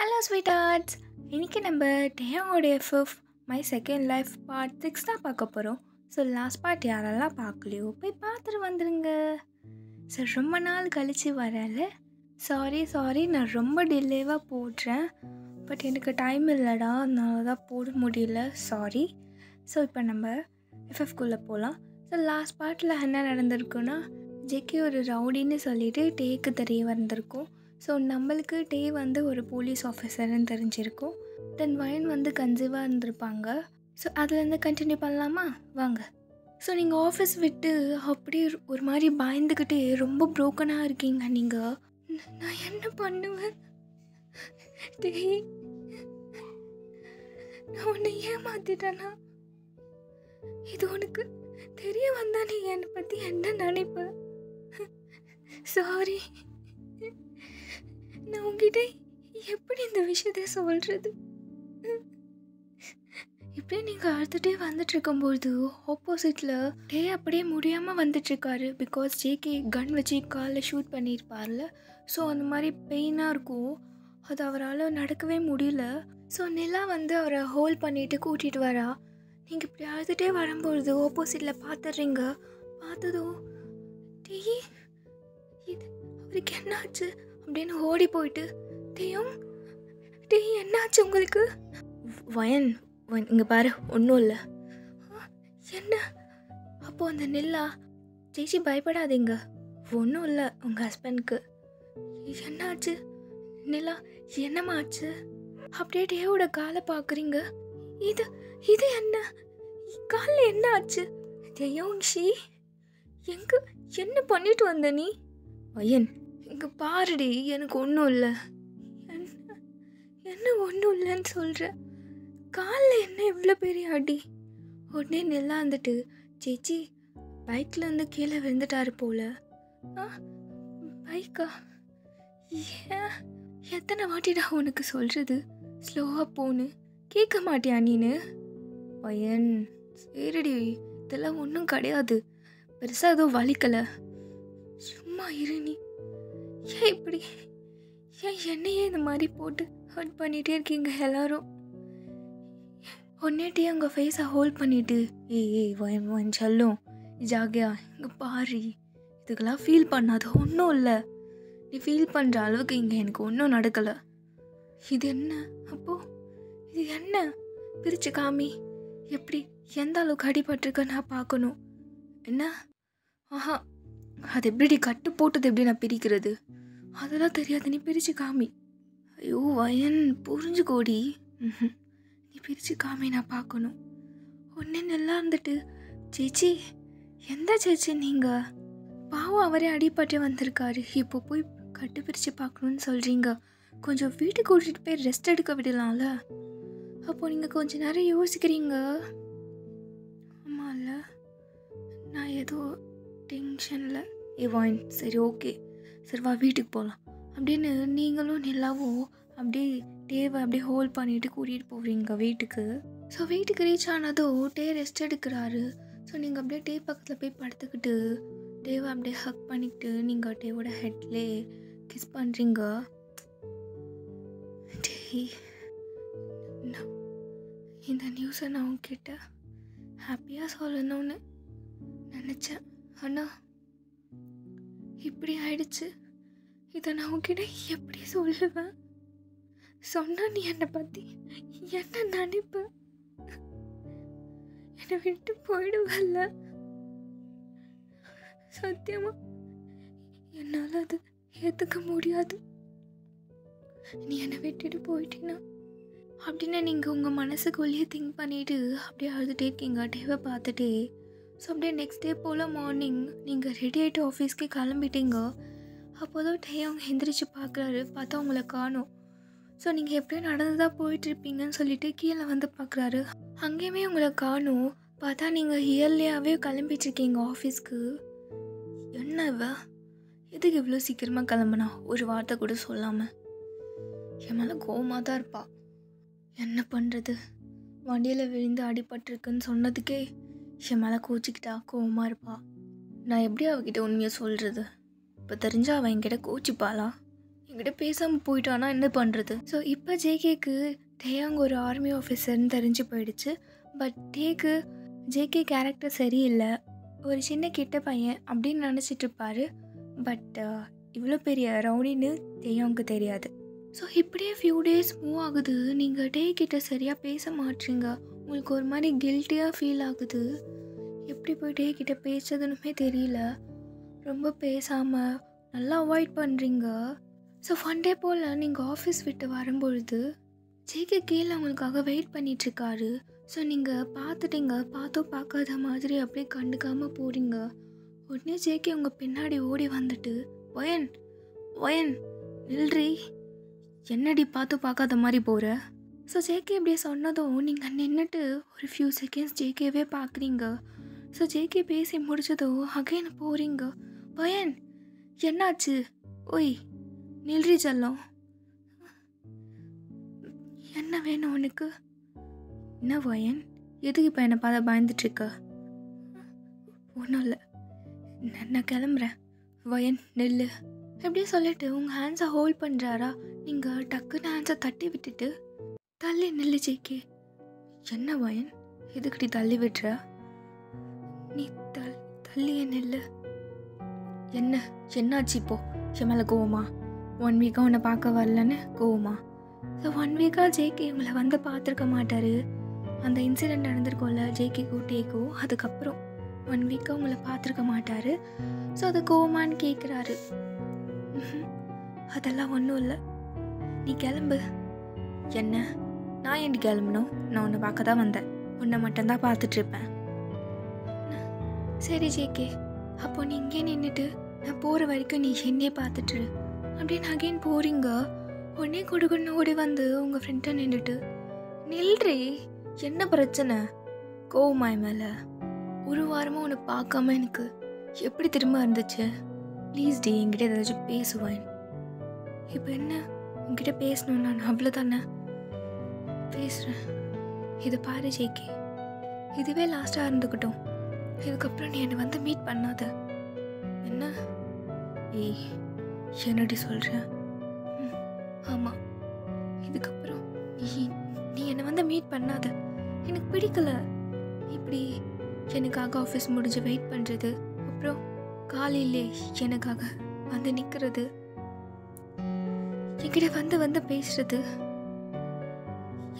Hello sweethearts. இன்றைக்கி நம்ம டேயோடைய fifth my second life part 6 தான் பார்க்க போகிறோம். ஸோ லாஸ்ட் பார்ட் யாரெல்லாம் பார்க்கலையோ போய் பார்த்துட்டு வந்துடுங்க. ஸோ ரொம்ப நாள் கழித்து வரல. சாரி நான் ரொம்ப டிலேவாக போடுறேன். பட் எனக்கு டைம் இல்லைடா, அதனால தான் போட முடியல. சாரி. ஸோ இப்போ நம்ம எஃப்எஃப்குள்ளே போகலாம். ஸோ லாஸ்ட் பார்ட்டில் என்ன நடந்திருக்குன்னா, ஜெக்கி ஒரு ரவுடின்னு சொல்லிட்டு டேக்கு தெரிய வந்திருக்கும். ஸோ நம்மளுக்கு டே வந்து ஒரு போலீஸ் ஆஃபீஸர்னு தெரிஞ்சிருக்கும். தென் வயன் வந்து கன்சீவாக இருந்திருப்பாங்க. ஸோ அதுலேருந்து கண்டினியூ பண்ணலாமா? வாங்க. ஸோ நீங்கள் ஆஃபீஸ் விட்டு அப்படியே ஒரு மாதிரி பயந்துக்கிட்டே ரொம்ப ப்ரோக்கனாக இருக்கீங்க. நீங்கள் நான் என்ன பண்ணுவேன் டே, நான் உன்னை ஏமாத்திட்டேனா? இது உனக்கு தெரிய வந்தா நீ என்னை பற்றி என்ன நினைப்ப? சாரி, நான் உங்ககிட்ட எப்படி இந்த விஷயத்த சொல்கிறது? இப்படியே நீங்கள் அழுதுகிட்டே வந்துட்டு இருக்கும்போது ஆப்போசிட்டில் டே அப்படியே முடியாமல் வந்துட்டுருக்காரு. பிகாஸ் ஜேகே கன் வச்சு காலில் ஷூட் பண்ணியிருப்பார்ல. ஸோ அந்த மாதிரி பெயினாக இருக்கும். அது அவரால் நடக்கவே முடியல. ஸோ நிலா வந்து அவரை ஹோல்ட் பண்ணிவிட்டு கூட்டிகிட்டு வரா. நீங்கள் இப்படி அழுதுகிட்டே வரும்பொழுது ஆப்போசிட்டில் பார்த்துடுறீங்க. பார்த்ததும் டே, இது அவருக்கு என்னாச்சு அப்படின்னு ஓடி போயிட்டு, டே என்னாச்சு உங்களுக்கு? வயன் இங்கே பாரு, ஒன்றும் இல்லை. என்ன? அப்போது அந்த நில்லா, சேச்சி பயப்படாதீங்க, ஒன்றும் இல்லை உங்கள் ஹஸ்பண்ட்க்கு. என்னாச்சு நிலா, என்னமாச்சு? அப்படியே டேவோட காலை பார்க்குறீங்க. இது என்ன காலில் என்ன ஆச்சு? ஷி, என்ன பண்ணிட்டு வந்த நீ? வயன் இங்கே பாருடி, எனக்கு ஒன்றும் இல்லை. என்ன ஒன்றும் இல்லைன்னு சொல்கிற? காலில் என்ன இவ்வளோ பெரிய அடி? உடனே நிலா வந்துட்டு, சேச்சி பைக்கில் இருந்து கீழே விழுந்துட்டாரு போல. பைக்கா? ஏன் எத்தனை வாட்டிடா உனக்கு சொல்கிறது ஸ்லோவாக போன்னு? கேட்க மாட்டியா நீனு? பையன் சரிடி, இதெல்லாம் ஒன்றும் கிடையாது, பெருசாக எதுவும் வலிக்கலை, சும்மா இரு நீ. ஏன் இப்படி என்னையே இந்த மாதிரி போட்டு ஹர்ட் பண்ணிகிட்டே இருக்கீங்க எல்லாரும்? ஒன்னேட்டே உங்கள் ஃபேஸை ஹோல்ட் பண்ணிவிட்டு, ஏய் வயன் சொல்லும் ஜாகியா இங்கே பாரு, இதுக்கெல்லாம் ஃபீல் பண்ணாத, ஒன்றும் இல்லை. நீ ஃபீல் பண்ணுற அளவுக்கு இங்கே எனக்கு ஒன்றும் நடக்கலை. இது என்ன அப்போது? இது என்ன? பிரித்து காமி. எப்படி, எந்த அளவுக்கு அடிபட்டிருக்க நான் பார்க்கணும். என்ன? ஆஹா, அது எப்படி கட்டு போட்டது எப்படி நான் பிரிக்கிறது? அதெல்லாம் தெரியாது, நீ பிரித்து காமி. ஐயோ வயன் புரிஞ்சுக்கோடி. நீ பிரித்து காமி, நான் பார்க்கணும். ஒன்றே நல்லா இருந்துட்டு, சேச்சி எந்த சேச்சி நீங்கள்? பாவம் அவரே அடிபட்டு வந்திருக்காரு, இப்போ போய் கட்டு பிரித்து பார்க்கணுன்னு சொல்கிறீங்க. கொஞ்சம் வீட்டுக்கு கூட்டிகிட்டு போய் ரெஸ்ட் எடுக்க விடலாம்ல? அப்போது நீங்கள் கொஞ்சம் நேரம் யோசிக்கிறீங்க. ஆமாம்ல, நான் ஏதோ டென்ஷனில். வாயின் சரி ஓகே, சரி வா வீட்டுக்கு போகலாம் அப்படின்னு நீங்களும் நிலாவும் அப்படியே டேவை அப்படியே ஹோல்ட் பண்ணிவிட்டு கூட்டிகிட்டு போவீங்க வீட்டுக்கு. ஸோ வீட்டுக்கு ரீச் ஆனதும் டே ரெஸ்ட் எடுக்கிறாரு. ஸோ நீங்கள் அப்படியே டே பக்கத்தில் போய் படுத்துக்கிட்டு டேவை அப்படியே ஹக் பண்ணிக்கிட்டு நீங்கள் டேவோட ஹெட்லே கிஸ் பண்ணுறீங்க. டே, இந்த நியூஸை நான் உங்ககிட்ட ஹாப்பியாக சொல்லணும்னு நினச்சேன், ஆனால் இப்படி ஆயிடுச்சு. இதை நான் உங்ககிட்ட எப்படி சொல்லுவேன்? சொன்னா நீ என்னை பற்றி என்ன நினைப்ப? என்னை விட்டு போயிடுவல்ல? சத்தியமா என்னால் அது ஏற்றுக்க முடியாது. நீ என்னை விட்டுட்டு போயிட்டீன்னா அப்படின்னு நீங்கள் உங்கள் மனசுக்குள்ளேயே திங்க் பண்ணிவிட்டு அப்படியே அழுதுகிட்டே இருக்கீங்க டேவை பார்த்துட்டே. ஸோ அப்படியே நெக்ஸ்ட் டே போல் மார்னிங் நீங்கள் ரெடி ஆகிட்டு ஆஃபீஸ்க்கு கிளம்பிட்டீங்க. அப்போதான் டே அவங்க எந்திரிச்சு பார்க்குறாரு. பார்த்தா உங்களை காணும். ஸோ நீங்கள் எப்படியும் நடந்து தான் போயிட்டுருப்பீங்கன்னு சொல்லிட்டு கீழே வந்து பார்க்குறாரு. அங்கேயுமே உங்களை காணும். பார்த்தா நீங்கள் இயர்லியாகவே கிளம்பிட்டுருக்கீங்க ஆஃபீஸ்க்கு. என்னவ எதுக்கு இவ்வளோ சீக்கிரமாக கிளம்புனா? ஒரு வார்த்தை கூட சொல்லாமல். என் மேலே கோவமாக தான் இருப்பா. என்ன பண்ணுறது, வண்டியில் விழுந்து அடிபட்டிருக்குன்னு சொன்னதுக்கே என் மேலே கோச்சிக்கிட்டா கோவமாக இருப்பா. நான் எப்படி அவகிட்ட உண்மையாக சொல்கிறது? இப்போ தெரிஞ்சால் அவன் என்கிட்ட கோச்சிப்பாளா? என்கிட்ட பேசாமல் போயிட்டானா என்ன பண்ணுறது? ஸோ இப்போ ஜேகேக்கு தேயாங்க ஒரு ஆர்மி ஆஃபீஸர்னு தெரிஞ்சு போயிடுச்சு. பட் ஜேகே கேரக்டர் சரியில்லை, ஒரு சின்ன கெட்ட பையன் அப்படின்னு நினச்சிட்டு இருப்பார். பட் இவ்வளோ பெரிய ரவுடின்னு தேயாவுக்கு தெரியாது. ஸோ இப்படியே ஃபியூ டேஸ் மூவ் ஆகுது. நீங்கள் டே கிட்ட சரியாக பேச மாட்டீங்க. உங்களுக்கு ஒரு மாதிரி கில்ட்டியாக ஃபீல் ஆகுது. எப்படி போய் டே கிட்ட பேசுறதுன்னுமே தெரியல. ரொம்ப பேசாமல் நல்லா அவாய்ட் பண்ணுறீங்க. ஸோ ஒன் டே போல் நீங்கள் ஆஃபீஸ் விட்டு வரும்பொழுது ஜேகே கீழே உங்களுக்காக வெயிட் பண்ணிகிட்ருக்காரு. ஸோ நீங்கள் பார்த்துட்டீங்க, பார்த்தோம் பார்க்காத மாதிரி அப்படியே கண்டுக்காமல் போகிறீங்க. உடனே ஜேகே உங்கள் பின்னாடி ஓடி வந்துட்டு, ஒயன் ஒயன் நில்றி, என்னடி பார்த்து பார்க்காத மாதிரி போகிற? ஸோ ஜேகே இப்படியே சொன்னதும் நீங்கள் நின்றுட்டு ஒரு ஃபியூ செகண்ட்ஸ் ஜேகேவே பார்க்குறீங்க. ஸோ ஜேகே பேசி முடிச்சதும் அகைன் போகிறீங்க. ஒயன் என்னாச்சு? ஓய் நில்றி செல்லம், என்ன வேணும் உனக்கு? என்ன ஒயன், எதுக்கு இப்போ என்னை பார்த்து பயந்துட்டுருக்க? ஒன்றும் இல்லை, நான் கிளம்புறேன். ஒயன் நெல்லு எப்படியே சொல்லிட்டு உங்கள் ஹேண்ட்ஸை ஹோல்ட் பண்ணுறாரா? நீங்கள் டக்குன்னு ஹேண்ட்ஸை தட்டி விட்டுட்டு தள்ளி நெல்லு ஜேகே. என்ன ஒயன், எதுக்கடி தள்ளி விட்டுற? நீ தள்ளியே நெல்லு. என்னாச்சு இப்போ? என் மேலே கோவமா? 1 வீக்காக உன்னை பார்க்க வரலன்னு கோவமா? ஸோ 1 வீக்காக ஜேகே உங்களை வந்து பார்த்துருக்க மாட்டார். அந்த இன்சிடெண்ட் நடந்திருக்கோம்ல ஜேகேக்கோ டேக்கோ, அதுக்கப்புறம் 1 வீக்காக உங்களை பார்த்துருக்க மாட்டார். ஸோ அது கோவமான்னு கேட்குறாரு. அதெல்லாம் ஒன்றும் இல்லை, நீ கிளம்பு. என்ன, நான் ஏன் கிளம்பணும்? நான் உன்னை பார்க்க தான் வந்தேன், உன்னை மட்டும்தான் பார்த்துட்ருப்பேன். சரி ஜேகே, அப்போ நீ இங்கே நின்றுட்டு நான் போகிற வரைக்கும் நீ என்னையே பார்த்துட்டுரு அப்படின்னு அகைன் போகிறீங்க. உடனே கொடுக்குன்னு ஓடி வந்து உங்கள் ஃப்ரெண்ட்டை நின்றுட்டு, நில்றி, என்ன பிரச்சனை? கோவமாய் மேலே 1 வாரமாக உன்னை பார்க்காம எனக்கு எப்படி திரும்ப இருந்துச்சு? ப்ளீஸ் டி, என்கிட்ட ஏதாச்சும் பேசுவேன். இப்போ என்ன உங்ககிட்ட பேசணும், நான் அவ்வளோதானே பேசுகிறேன். இதை பாரு ஜேகே, இதுவே லாஸ்ட்டாக இருந்துக்கிட்டோம். இதுக்கப்புறம் நீ என்னை வந்து மீட் பண்ணாத. என்ன? ஏய் என்னடி சொல்கிற? ஆமாம், இதுக்கப்புறம் நீ என்னை வந்து மீட் பண்ணாத. எனக்கு பிடிக்கல இப்படி எனக்காக ஆஃபீஸ் முடிஞ்சு வெயிட் பண்ணுறது, அப்புறம் காலையிலே எனக்காக வந்து நிற்கிறது, என்கிட்ட வந்து பேசுறது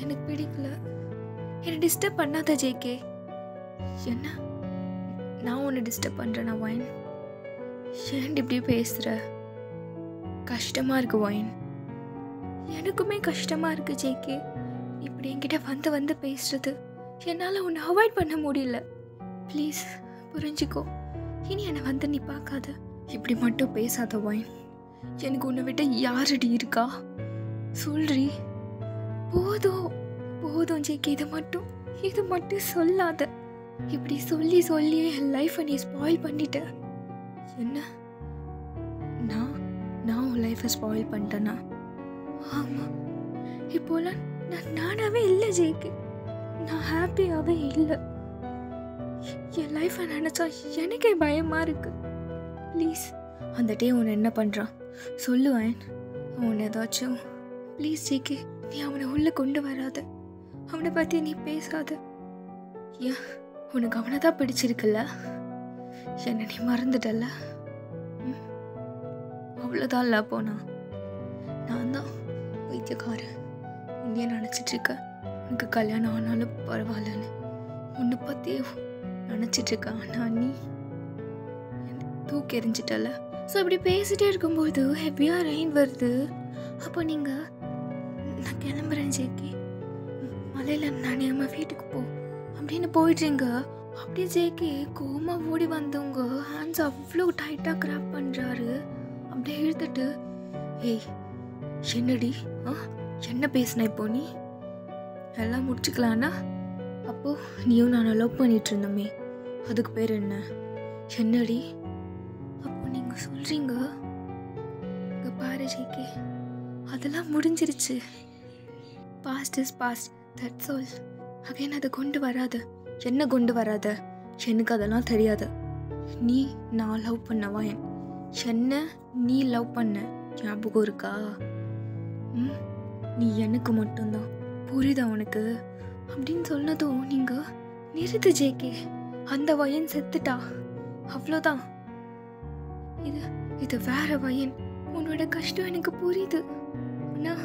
எனக்கு பிடிக்கல. என்னை டிஸ்டர்ப் பண்ணாத ஜேகே. என்ன, நான் உன்னை டிஸ்டர்ப் பண்ணுறேன்னா ஒயின்? ஏன் இப்படி பேசுகிற? கஷ்டமாக இருக்கு ஒயின். எனக்குமே கஷ்டமாக இருக்குது ஜேகே. இப்படி என்கிட்ட வந்து பேசுறது என்னால் உன்னை அவாய்ட் பண்ண முடியல. ப்ளீஸ் புரிஞ்சுக்கோ, இனி என்னை வந்து நீ பார்க்காத. இப்படி மட்டும் பேசாத ஒயின். எனக்கு உன்னை விட்ட யாரடி இருக்கா சொல்றி? போதும் ஜேகே, இது மட்டும் சொல்லாத. இப்படி சொல்லி என் லைஃப்பை நீ ஸ்பாயில் பண்ணிட்ட. என்ன, நான் உன் லைஃப்பை ஸ்பாயில் பண்ணிட்டேனா? ஆமாம், இப்போலாம் நான் நானாகவே இல்லை ஜேகே. நான் ஹாப்பியாகவே இல்லை. என் லைஃப்பை நினச்சா எனக்கே பயமாக இருக்கு. ப்ளீஸ். அந்த டே உன்னை என்ன பண்ணுறான் சொல்லுவேன். அவனை ஏதாச்சும் ப்ளீஸ் ஜேகே, நீ அவனை உள்ளே கொண்டு வராத. அவனை பற்றி நீ பேசாத. ஏன், உனக்கு அவனை தான் பிடிச்சிருக்குல்ல? என்னை நீ மறந்துட்டல்ல? அவ்வளோதான் இல்லை. போனா நான் தான் வைத்தியக்காரன். உன்னையே நினச்சிட்ருக்க உனக்கு கல்யாணம் ஆனாலும் பரவாயில்லன்னு உன்னை பற்றி நினச்சிட்ருக்க. ஆனால் நீ தூக்கி எறிஞ்சிட்டல. ஸோ இப்படி பேசிகிட்டே இருக்கும்போது ஹெவியாக ரெயின் வருது. அப்போ நீங்கள் நான் கிளம்புறேன் ஜேகே, மலையில் நனையாமல் வீட்டுக்கு போ அப்படின்னு போயிடுறீங்க. அப்படியே ஜேகே கோமா ஓடி வந்தவங்க ஹேண்ட்ஸ் அவ்வளோ டைட்டாக கிராப் பண்ணுறாரு. அப்படியே இழுத்துட்டு, ஏய் என்னடி, என்ன பேசின இப்போ? நீ எல்லாம் முடிச்சுக்கலான்னா அப்போது நீயும் நான் லவ் பண்ணிட்டு இருந்தோமே, அதுக்கு பேர் என்ன? என்னடி அப்போ நீங்கள் சொல்கிறீங்க? இங்கே பாரு ஜேகே, அதெல்லாம் முடிஞ்சிருச்சு. Past is past, that's all. Again அதை கொண்டு வராத. என்ன கொண்டு வராத? எனக்கு அதெல்லாம் தெரியாது. நீ நான் லவ் பண்ணவா? என்ன நீ லவ் பண்ண? ஞாபகம் இருக்கா? ம் நீ எனக்கு மட்டும்தான், புரியுதா உனக்கு அப்படின்னு சொன்னதும் நீங்கள் நிறுத்து ஜேகே, அந்த வயன் செத்துட்டா, அவ்வளோதான். இது இது வேற வயன். உன்னோட கஷ்டம் எனக்கு புரியுது. ஆனால்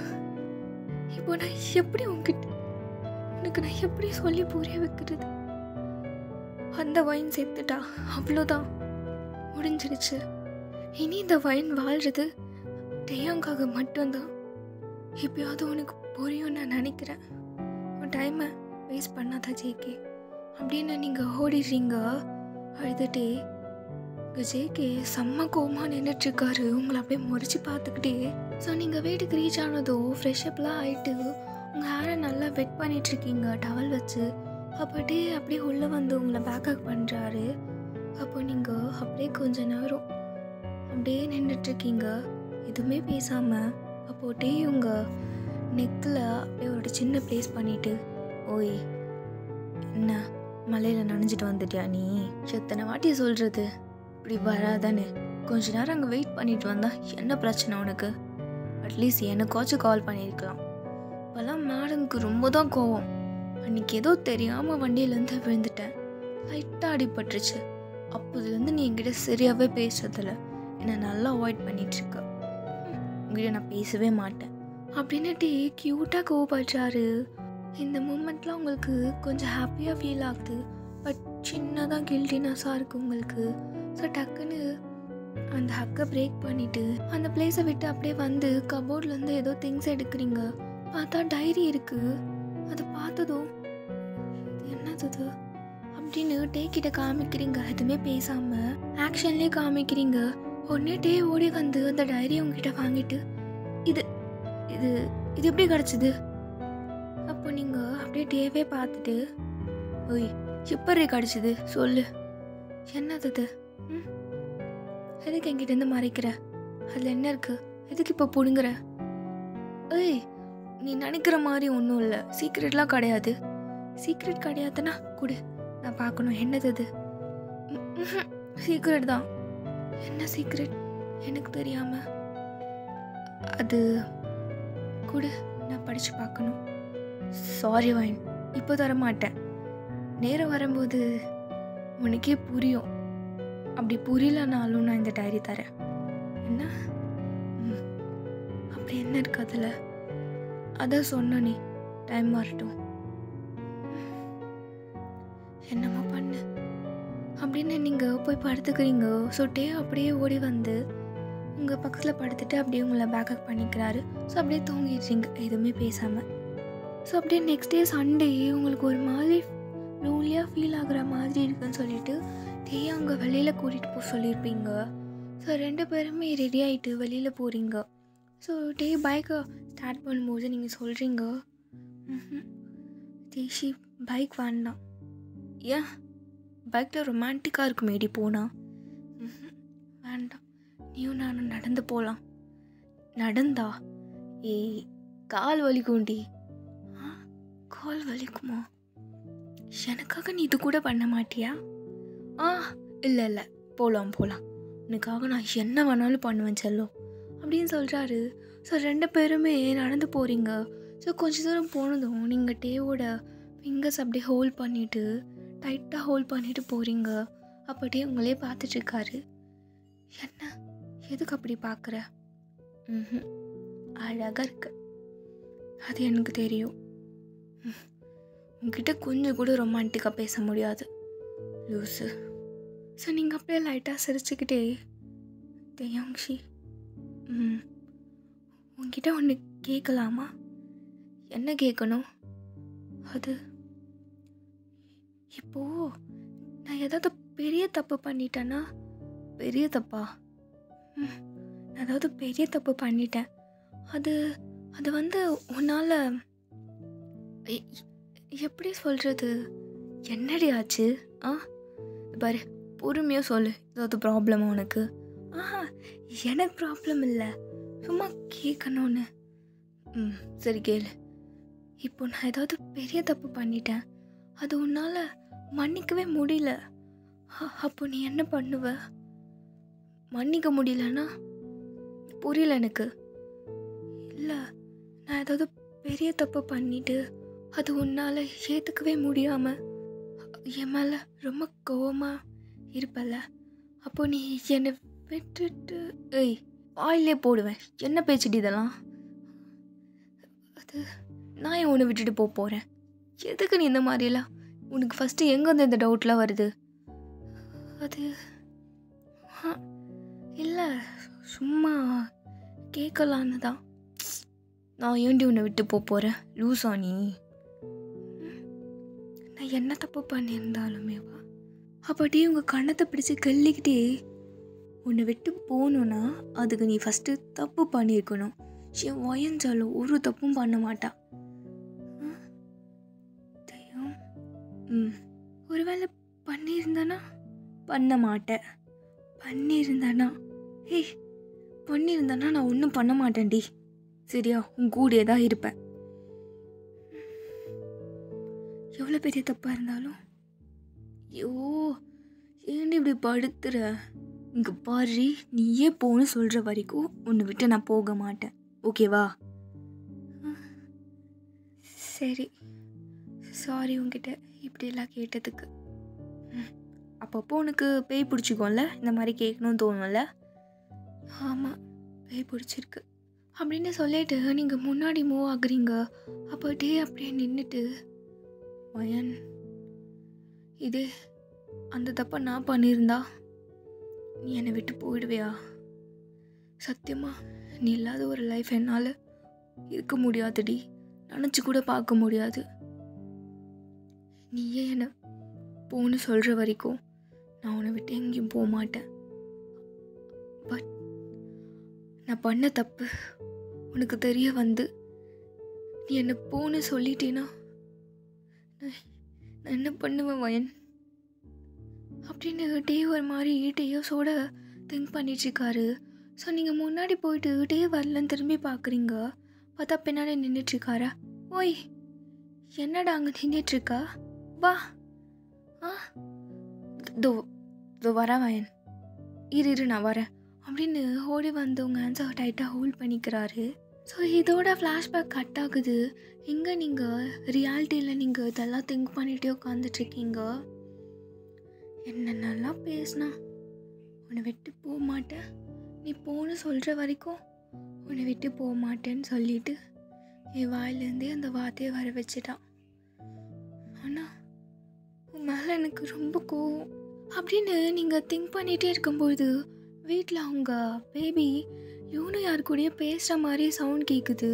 இப்போ நான் எப்படி உனக்கு நான் எப்படி சொல்லி புரிய வைக்கிறது? அந்த வயன் செத்துட்டா, அவ்வளோதான், முடிஞ்சிருச்சு. இனி இந்த வயன் வாழ்றது டேயாங்காக மட்டும்தான். எப்பயாவது உனக்கு புரியும் நான் நினைக்கிறேன். உன் டைமை வேஸ்ட் பண்ணாதா ஜேகே அப்படின்னு நீங்கள் ஓடிடுறீங்க அழுதுட்டே. ஜேகே செம்ம கோவமாக நின்றுட்டுருக்காரு, உங்களை அப்படியே முறிச்சு பார்த்துக்கிட்டே. ஸோ நீங்கள் வீட்டுக்கு ரீச் ஆனதோ ஃப்ரெஷ்அப்லாம் ஆகிட்டு உங்கள் ஹேரை நல்லா வெட் பண்ணிகிட்ருக்கீங்க டவல் வச்சு. அப்படியே உள்ளே வந்து உங்களை பேக்கப் பண்ணுறாரு. அப்போ நீங்கள் அப்படியே கொஞ்ச நேரம் அப்படியே நின்றுட்டுருக்கீங்க எதுவுமே பேசாமல். அப்போட்டே உங்கள் நெக்கில் அப்படியே ஒரு சின்ன ப்ளேஸ் பண்ணிவிட்டு, ஓய் என்ன மலையில் நனைஞ்சிட்டு வந்துட்டியா நீ? எத்தனை வாட்டி சொல்கிறது இப்படி வராதானே? கொஞ்ச நேரம் அங்கே வெயிட் பண்ணிட்டு வந்தா என்ன பிரச்சனை உனக்கு? அட்லீஸ்ட் எனக்காச்சும் கால் பண்ணியிருக்கலாம். இப்போல்லாம் மேடம்க்கு ரொம்ப தான் கோவம். அன்றைக்கி ஏதோ தெரியாமல் வண்டியிலேருந்து விழுந்துட்டேன், லைட்டாக அடிபட்டுருச்சு. அப்போதுலேருந்து நீ என்கிட்ட சரியாகவே பேசுறதில்ல, என்னை நல்லா அவாய்ட் பண்ணிகிட்ருக்க. உங்ககிட்ட நான் பேசவே மாட்டேன் அப்படின்னுட்டு க்யூட்டாக கோவப்படுறாரு. இந்த மூமெண்ட்லாம் உங்களுக்கு கொஞ்சம் ஹாப்பியாக ஃபீல் ஆகுது, பட் சின்னதாக கில்ட்டினஸாக இருக்குது உங்களுக்கு. ஸோ டக்குன்னு அந்த ஹக்கை பிரேக் பண்ணிவிட்டு அந்த பிளேஸை விட்டு அப்படியே வந்து கபோர்ட்லேருந்து ஏதோ திங்ஸ் எடுக்கிறீங்க. பார்த்தா டைரி இருக்குது. அதை பார்த்ததும் இது என்னது அப்படின்னு டேக்கிட்ட காமிக்கிறீங்க. எதுவுமே பேசாமல் ஆக்ஷன்லேயே காமிக்கிறீங்க. உடனே டே ஓடி வந்து அந்த டைரியை உங்ககிட்ட வாங்கிட்டு, இது இது இது எப்படி கிடச்சிது? அப்போ நீங்கள் அப்படியே டேவே பார்த்துட்டு, ஓய் எப்படி கிடச்சிது சொல்லு, என்னது அது? எதுக்கு என்கிட்டேருந்து மறைக்கிற? அதில் என்ன இருக்குது? எதுக்கு இப்போ பிடுங்குற? ஏய் நீ நினைக்கிற மாதிரி ஒன்றும் இல்லை, சீக்ரெட்லாம் கிடையாது. சீக்ரெட் கிடையாதுன்னா கொடு, நான் பார்க்கணும். என்னது அது? சீக்ரெட் தான். என்ன சீக்ரெட்? எனக்கு தெரியாமல். அது கொடு, நான் படித்து பார்க்கணும். சாரி வைன், இப்போ தர மாட்டேன். நேரம் வரும்போது உனக்கே புரியும். அப்படி புரியலனாலும் நான் இந்த டைரி தரேன். என்ன அப்படி என்ன இருக்கு அதில்? அதான் சொன்னே, டைம் வரட்டும், என்னம்மா பண்ணு அப்படின்னு நீங்கள் போய் படுத்துக்கிறீங்க. ஸோ டே அப்படியே ஓடி வந்து உங்கள் பக்கத்தில் படுத்துட்டு அப்படியே உங்களை பேக்கப் பண்ணிக்கிறாரு. ஸோ அப்படியே தூங்கிடுறீங்க எதுவுமே பேசாமல். ஸோ அப்படியே நெக்ஸ்ட் டே சண்டே உங்களுக்கு ஒரு மாதிரி லோன்லியாக ஃபீல் ஆகுற மாதிரி இருக்குன்னு சொல்லிட்டு டே அங்கே வெளியில் கூட்டிகிட்டு போக சொல்லியிருப்பீங்க. ஸோ 2 பேருமே ரெடி ஆகிட்டு வெளியில் போகிறீங்க. ஸோ டே பைக்கை ஸ்டார்ட் பண்ணும்போது நீங்கள் சொல்கிறீங்க, தேஷி பைக் வேண்டாம். ஏன்? பைக்கில் ரொமான்டிக்காக இருக்குமேடி போனால். வேண்டாம், நீயும் நானும் நடந்து போகலாம். நடந்தா? ஏய் கால் வலிக்கும்டி. கால் வலிக்குமா? எனக்காக நீ இது கூட பண்ண மாட்டியா? இல்லை போகலாம் உனக்காக நான் என்ன வேணாலும் பண்ணுவேன் செல்லம் அப்படின்னு சொல்கிறாரு. ஸோ 2 பேருமே நடந்து போகிறீங்க. ஸோ கொஞ்சம் தூரம் போனதும் நீங்கள் டேவோட ஃபிங்கர்ஸ் அப்படியே ஹோல்ட் பண்ணிவிட்டு டைட்டாக ஹோல்ட் பண்ணிவிட்டு போகிறீங்க. அப்படியே உங்களே பார்த்துட்ருக்காரு. என்ன எதுக்கு அப்படி பார்க்குற? அழகாக இருக்கு, அது எனக்கு தெரியும். உங்ககிட்ட கொஞ்சம் கூட ரொமான்டிக்காக பேச முடியாது லூஸு. ஸோ நீங்கள் அப்படியே லைட்டாக சிரிச்சுக்கிட்டே, தேயாங்ஷி உங்ககிட்ட ஒன்று கேட்கலாமா? என்ன கேட்கணும்? அது இப்போது நான் ஏதாவது பெரிய தப்பு பண்ணிட்டேன்னா? பெரிய தப்பா? நான் ஏதாவது பெரிய தப்பு பண்ணிட்டேன். அது அது வந்து உன்னால் எப்படி சொல்கிறது? என்னடி ஆச்சு? பாரு பொறுமையாக சொல்லு, ஏதாவது ப்ராப்ளமா உனக்கு? எனக்கு ப்ராப்ளம் இல்லை, சும்மா கேட்கணுன்னு. சரி கேளு. இப்போ நான் ஏதாவது பெரிய தப்பு பண்ணிட்டேன், அது உன்னால் மன்னிக்கவே முடியல. அப்போ நீ என்ன பண்ணுவ? மன்னிக்க முடியலன்னா புரியல எனக்கு. இல்லை, நான் ஏதாவது பெரிய தப்பு பண்ணிட்டு அது உன்னால் ஏற்றுக்கவே முடியாமல் என் மேலே ரொம்ப கோவமாக இருப்பல்ல, அப்போ நீ என்னை விட்டுட்டு வாயிலே போடுவேன். என்ன பேச்சுட்டு இதெல்லாம்? அது நான் ஏன் உன்னை விட்டுட்டு போகிறேன்? எதுக்கு நீ இந்த மாதிரிலாம்? உனக்கு ஃபஸ்ட்டு எங்கே வந்து இந்த டவுட்லாம் வருது? அது இல்லை, சும்மா கேட்கலான்னு தான். நான் ஏண்டி உன்னை விட்டு போகிறேன்? லூசா நீ? நான் என்ன தப்பு பண்ணியிருந்தாலுமேவா? அப்படியே உங்கள் கண்ணத்தை பிடிச்சி கல்லிக்கிட்டே உன்னை விட்டு போகணுன்னா அதுக்கு நீ ஃபஸ்ட்டு தப்பு பண்ணியிருக்கணும். என் வயஞ்சாலும் ஒரு தப்பும் பண்ண மாட்டா. ஒருவேளை பண்ணியிருந்தானா? பண்ண மாட்டேன். பண்ணியிருந்தானா நான் ஒன்றும் பண்ண மாட்டேன்டி. சரியா? உன் கூடயே தான் இருப்பேன். எவ்வளோ பெரிய தப்பாக இருந்தாலும். ஐயோ, ஏன்டி இப்படி படுத்துற? இங்கே பாரு, நீயே போன்னு சொல்கிற வரைக்கும் உன்னை விட்டு நான் போக மாட்டேன். ஓகேவா? சரி, சாரி உங்ககிட்ட இப்படியெல்லாம் கேட்டதுக்கு. அப்பப்போ உனக்கு பேய் பிடிச்சிக்கோம்ல, இந்த மாதிரி கேட்கணும்னு தோணும்ல? ஆமாம், பேய் பிடிச்சிருக்கு அப்படின்னு சொல்லிட்டு நீங்கள் முன்னாடி மூவ் ஆகுறீங்க. அப்படியே நின்றுட்டு, வயன், இதே அந்த தப்பை நான் பண்ணியிருந்தா நீ என்னை விட்டு போயிடுவியா? சத்தியமா நீ இல்லாத ஒரு லைஃப் என்னால் இருக்க முடியாதுடி. நினச்சி கூட பார்க்க முடியாது. நீயே என்னை போன்னு சொல்கிற வரைக்கும் நான் உன்னை விட்டு எங்கேயும் போக மாட்டேன். பட் நான் பண்ண தப்பு உனக்கு தெரிய வந்து நீ என்னை போன்னு சொல்லிட்டேன்னா நான் என்ன பண்ணுவேன் வயன்? அப்படின்னு டே ஒரு மாதிரி டேயோஸோட திங்க் பண்ணிட்டுருக்காரு. ஸோ நீங்கள் முன்னாடி போயிட்டு டே வரலன்னு திரும்பி பார்க்குறீங்க. பார்த்தா பின்னாடி நின்றுட்டுருக்காரா? ஓய், என்னடா அங்கே நின்றுட்டுருக்கா? வா. தோ வரேன் வயன், இரு நான் வரேன் அப்படின்னு ஓடி வந்து உங்கள் ஆன்சரை டைட்டாக ஹோல்ட் பண்ணிக்கிறாரு. ஸோ இதோட ஃப்ளாஷ்பேக் கட் ஆகுது. எங்கே நீங்கள் ரியாலிட்டியில் நீங்கள் இதெல்லாம் திங்க் பண்ணிகிட்டே உட்காந்துட்ருக்கீங்க. என்னென்னலாம் பேசினா உன்னை விட்டு போக மாட்டேன், நீ போன்னு சொல்கிற வரைக்கும் உன்னை விட்டு போக மாட்டேன்னு சொல்லிட்டு என் வாயிலேருந்தே அந்த வார்த்தையை வர வச்சுட்டான். ஆனால் உன் மேலே எனக்கு ரொம்ப கோவம் அப்படின்னு நீங்கள் திங்க் பண்ணிகிட்டே இருக்கும்போது வீட்டில் அவங்க பேபி இவனு யாரு கூடயே பேசுகிற மாதிரி சவுண்ட் கேட்குது.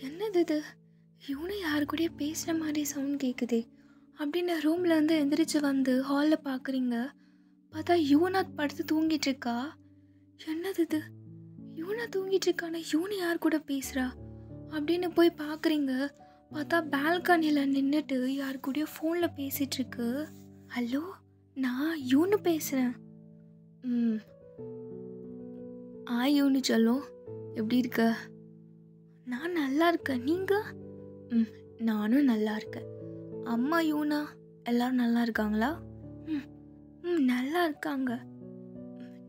என்னது இது? இவனு யாரு கூடயே பேசுகிற மாதிரி சவுண்ட் கேட்குது அப்படின்னு ரூமில் வந்து எந்திரிச்சு வந்து ஹாலில் பார்க்குறீங்க. பார்த்தா யூனா படுத்து தூங்கிட்டு இருக்கா. என்னது இது? யூனா தூங்கிட்டு இருக்கானா? யூனு யார் கூட பேசுகிறா அப்படின்னு போய் பார்க்குறீங்க. பார்த்தா பால்கனியில் நின்றுட்டு யார் கூடயோ ஃபோனில் பேசிகிட்ருக்கு. ஹலோ, நான் யூனு பேசுகிறேன். யூனு சொல்லும், எப்படி இருக்க? நான் நல்லா இருக்கேன், நீங்கள்? நானும் நல்லா இருக்கேன். அம்மா யூனா எல்லோரும் நல்லா இருக்காங்களா? நல்லா இருக்காங்க.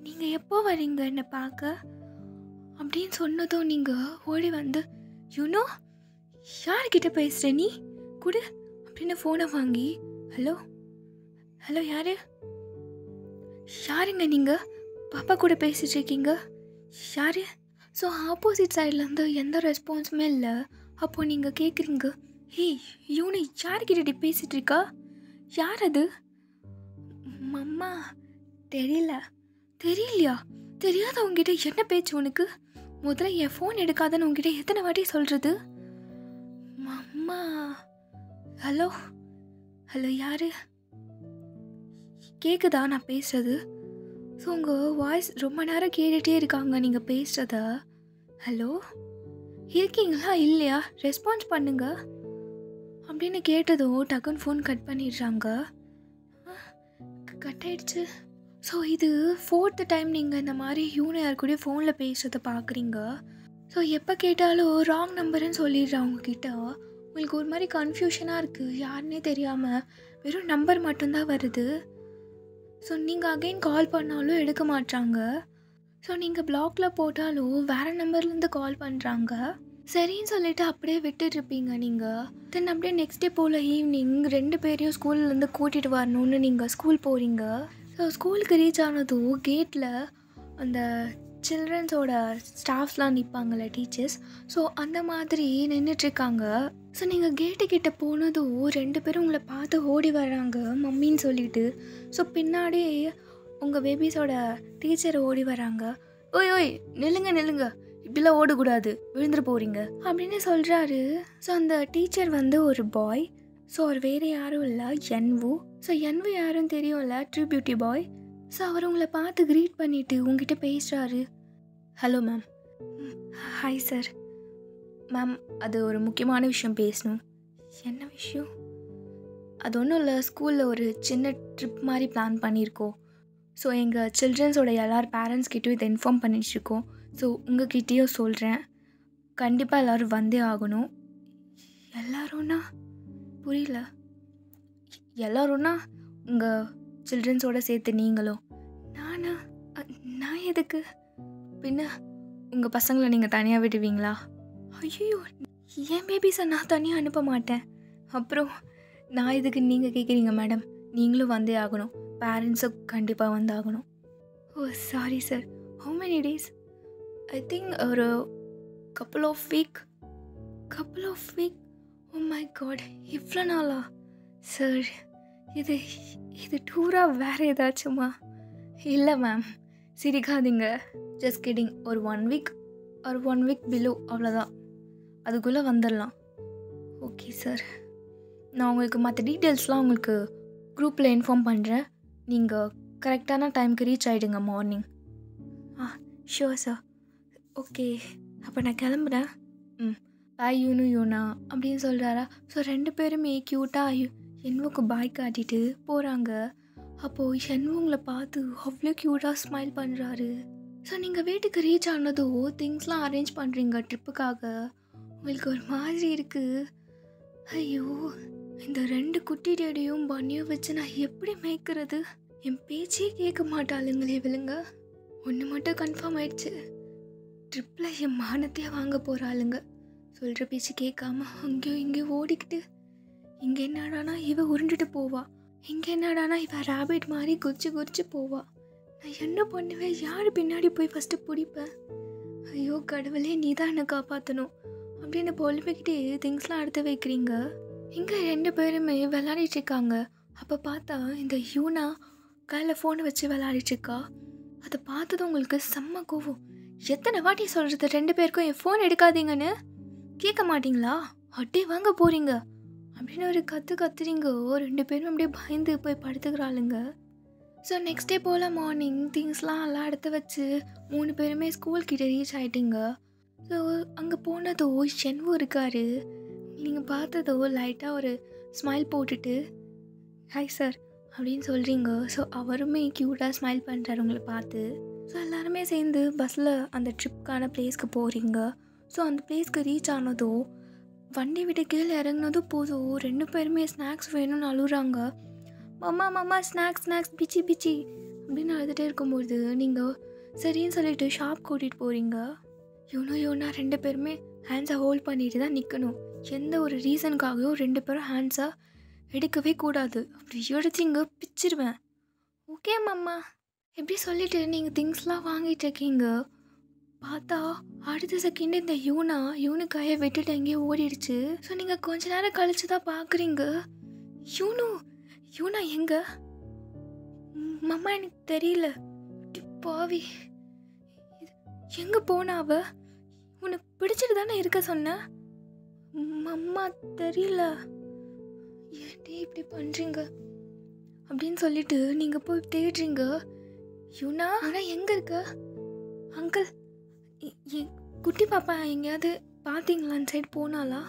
நீங்கள் எப்போ வரீங்க என்னை பார்க்க அப்படின்னு சொன்னதும் நீங்கள் ஓடி வந்து, யூனோ யார்கிட்ட பேசுகிற நீ கொடு அப்படின்னு ஃபோனை வாங்கி, ஹலோ யாருங்க நீங்கள்? பாப்பா கூட பேசிகிட்டு இருக்கீங்க, யார்? ஸோ ஆப்போசிட் சைட்லேருந்து எந்த ரெஸ்பான்ஸுமே இல்லை. அப்போது நீங்கள் கேட்குறீங்க, யூனி யார்கிட்ட பேசிகிட்டு இருக்கா? யார் அது? மம்மா. தெரியலையா? தெரியாதவங்ககிட்ட என்ன பேச்சு உனக்கு? முதல்ல என் ஃபோன் எடுக்காதன்னு உங்ககிட்ட எத்தனை வாட்டி சொல்கிறது? மம்மா. ஹலோ யார்? கேட்குதா நான் பேசுகிறது? ஸோ உங்கள் வாய்ஸ் ரொம்ப நேரம் கேட்டுகிட்டே இருக்காங்க நீங்கள் பேசுகிறத. ஹலோ, இருக்கீங்களா இல்லையா? ரெஸ்பான்ஸ் பண்ணுங்க அப்படின்னு கேட்டதும் டக்குன்னு ஃபோன் கட் பண்ணிடுறாங்க. கட் ஆயிடுச்சு. ஸோ இது 4th டைம் நீங்கள் இந்த மாதிரி யூனோ யார் கூட ஃபோனில் பேசுகிறத பார்க்குறீங்க. ஸோ எப்போ கேட்டாலும் ராங் நம்பருன்னு சொல்லிடுறா அவங்கக்கிட்ட. உங்களுக்கு ஒரு மாதிரி கன்ஃபியூஷனாக இருக்குது, யாருன்னே தெரியாமல் வெறும் நம்பர் மட்டும்தான் வருது. ஸோ நீங்கள் அகைன் கால் பண்ணாலும் எடுக்க மாட்டாங்க. ஸோ நீங்கள் பிளாக்ல போட்டாலும் வேறு நம்பர்லேருந்து கால் பண்ணுறாங்க. சரின்னு சொல்லிட்டு அப்படியே விட்டுட்ருப்பீங்க நீங்கள். தென் அப்படியே நெக்ஸ்ட் டே போல் ஈவினிங் 2 பேரையும் ஸ்கூல்லேருந்து கூட்டிகிட்டு வரணுன்னு நீங்கள் ஸ்கூல் போகிறீங்க. ஸோ ஸ்கூலுக்கு ரீச் ஆனதும் கேட்டில் அந்த சில்ட்ரன்ஸோட ஸ்டாஃப்ஸ்லாம் நிற்பாங்கள்ல, டீச்சர்ஸ். ஸோ அந்த மாதிரி நின்றுட்டுருக்காங்க. ஸோ நீங்கள் கேட்டுக்கிட்ட போனதும் 2 பேரும் உங்களை பார்த்து ஓடி வர்றாங்க மம்மின்னு சொல்லிட்டு. ஸோ பின்னாடியே உங்கள் பேபிஸோட டீச்சர் ஓடி வராங்க. ஓய் ஓய் நில்லுங்க நில்லுங்க, இப்படிலாம் ஓடக்கூடாது, விழுந்துட்டு போகிறீங்க அப்படின்னு சொல்கிறாரு. ஸோ அந்த டீச்சர் ஒரு பாய். ஸோ அவர் வேறு யாரும் இல்லை, என்வு. ஸோ என்வு யாரும் தெரியும்ல, ட்ரூ பியூட்டி பாய். ஸோ அவர் உங்களை பார்த்து க்ரீட் பண்ணிவிட்டு உங்ககிட்ட பேசுகிறாரு. Hello ma'am. Hi sir. Ma'am, அது ஒரு முக்கியமான விஷயம் பேசணும். என்ன விஷயம்? அது ஒன்றும் இல்லை, ஸ்கூலில் ஒரு சின்ன ட்ரிப் மாதிரி பிளான் பண்ணியிருக்கோம். ஸோ எங்கள் சில்ட்ரன்ஸோட எல்லார் பேரண்ட்ஸ்கிட்டையும் இதை இன்ஃபார்ம் பண்ணிட்டுருக்கோம். ஸோ உங்கள்கிட்டேயும் சொல்கிறேன், கண்டிப்பாக எல்லோரும் வந்தே ஆகணும். எல்லோரும்னா புரியல. எல்லோரும்னா உங்கள் சில்ட்ரன்ஸோடு சேர்த்து நீங்களும். நானா? நான் எதுக்கு? பின்ன உங்கள் பசங்களை நீங்கள் தனியாக விடுவீங்களா? ஐயோ, என் பேபிஸை நான் தனியாக அனுப்ப மாட்டேன். அப்புறம் நான் இதுக்கு நீங்கள் கேட்குறீங்க மேடம்? நீங்களும் வந்தே ஆகணும், பேரண்ட்ஸும் கண்டிப்பாக வந்தாகணும். Oh sorry sir. How many days? I think ஒரு couple of week. Oh my god, இவ்வளோ நாளா? சார், இது டூரா வேறு ஏதாச்சுமா? இல்லை மேம், சிரிக்காதீங்க, ஜஸ்ட் கிடிங். ஒரு 1 வீக் ஒரு 1 வீக் பிலோ, அவ்வளோதான். அதுக்குள்ளே வந்துடலாம். ஓகே சார், நான் உங்களுக்கு மற்ற டீட்டெயில்ஸ்லாம் உங்களுக்கு குரூப்பில் இன்ஃபார்ம் பண்ணுறேன். நீங்கள் கரெக்டான டைமுக்கு ரீச் ஆகிடுங்க மார்னிங். Sure sir. ஓகே, அப்போ நான் கிளம்புறேன். பாய் யூனா அப்படின்னு சொல்கிறாரா. ஸோ 2 பேருமே க்யூட்டாக என்வுக்கு பாய் காட்டிட்டு போகிறாங்க. அப்போது என்வு உங்களை பார்த்து அவ்வளோ க்யூட்டாக ஸ்மைல் பண்ணுறாரு. ஸோ நீங்கள் வீட்டுக்கு ரீச் ஆனதோ திங்ஸ்லாம் அரேஞ்ச் பண்ணுறீங்க ட்ரிப்புக்காக. உங்களுக்கு ஒரு மாதிரி இருக்குது. ஐயோ, இந்த 2 குட்டி டேடியும் பன்னியும் வச்சு நான் எப்படி மேய்க்கிறது? என் பேச்சே கேட்க மாட்டாளுங்களே விழுங்க. ஒன்று மட்டும் கன்ஃபார்ம் ஆயிடுச்சு, ட்ரிப்பில் என் மானத்தையே வாங்க போகிறாளுங்க. சொல்கிற பேச்சு கேட்காம அங்கேயும் இங்கேயும் ஓடிக்கிட்டு, இங்கே என்னடானா இவ உருண்டுட்டு போவா, இங்கே என்னடானா இவ ரேபிட் மாதிரி குதிச்சு போவா. நான் என்ன பண்ணுவேன்? யார் பின்னாடி போய் ஃபஸ்ட்டு பிடிப்பேன்? ஐயோ கடவுளே, நீ தான் என்னை காப்பாற்றணும் அப்படின்னு பொழுப்பிக்கிட்டே திங்ஸ்லாம் எடுத்து வைக்கிறீங்க. இங்கே 2 பேருமே விளையாடிட்டுருக்காங்க. அப்போ பார்த்தா இந்த யூனா கையில் ஃபோனை வச்சு விளையாடிட்டுருக்கா. அதை பார்த்தது உங்களுக்கு செம்ம கோவம். எத்தனை வாட்டி சொல்கிறது 2 பேருக்கும் என் ஃபோன் எடுக்காதீங்கன்னு? கேட்க மாட்டிங்களா? அட்டே வாங்க போகிறீங்க அப்படின்னு ஒரு கத்துறீங்க. 2 பேரும் அப்படியே பயந்து போய் படுத்துக்கிறாளுங்க. ஸோ நெக்ஸ்ட் டே போல் மார்னிங் திங்ஸ்லாம் எல்லாம் எடுத்து வச்சு 3 பேருமே ஸ்கூல்கிட்ட ரீச் ஆகிட்டீங்க. ஸோ அங்கே போனதோ ஷென்வு இருக்கார். நீங்கள் பார்த்ததோ லைட்டாக ஒரு ஸ்மைல் போட்டுட்டு ஹாய் சார் அப்படின்னு சொல்கிறீங்க. ஸோ அவருமே க்யூட்டாக ஸ்மைல் பண்ணுறாரு உங்களை பார்த்து. ஸோ எல்லாருமே சேர்ந்து பஸ்ஸில் அந்த ட்ரிப்கான பிளேஸ்க்கு போகிறீங்க. ஸோ அந்த பிளேஸ்க்கு ரீச் ஆனதோ வண்டி விட்டு கீழே இறங்கினதும் போதும் 2 பேருமே ஸ்நாக்ஸ் வேணும்னு அழுகுறாங்க. மாமா ஸ்நாக்ஸ் பிச்சி அப்படின்னு அழுதுகிட்டே இருக்கும்போது நீங்கள் சரின்னு சொல்லிட்டு ஷாப் கூட்டிகிட்டு போகிறீங்க. யோனா 2 பேருமே ஹேண்ட்ஸை ஹோல்ட் பண்ணிட்டு தான் நிற்கணும். எந்த ஒரு ரீசனுக்காகவும் 2 பேரும் ஹேண்ட்ஸை எடுக்கவே கூடாது. அப்படி எடுத்தீங்க பிச்சிருவேன். ஓகே மாமா எப்படி சொல்லிவிட்டு நீங்கள் திங்ஸ்லாம் வாங்கிட்டு இருக்கீங்க. பார்த்தா அடுத்த செகண்ட் இந்த யூனு கையை விட்டுட்டு எங்கேயோ ஓடிடுச்சு. ஸோ நீங்கள் கொஞ்ச நேரம் கழிச்சு தான் பார்க்குறீங்க. யூனா எங்க? மம்மா எனக்கு தெரியல. பாவி, எங்கே போனா அவ? உன்னை பிடிச்சிட்டு தானே இருக்க சொன்ன. மம்மா தெரியல, ஏன்டி இப்படி பண்ணுறீங்க அப்படின்னு சொல்லிட்டு நீங்கள் போய் தேடுறீங்க. யூனா எங்கே இருக்க? அங்கிள், என் குட்டி பாப்பா எங்கேயாவது பார்த்தீங்களா? அந்த சைடு போனாலா?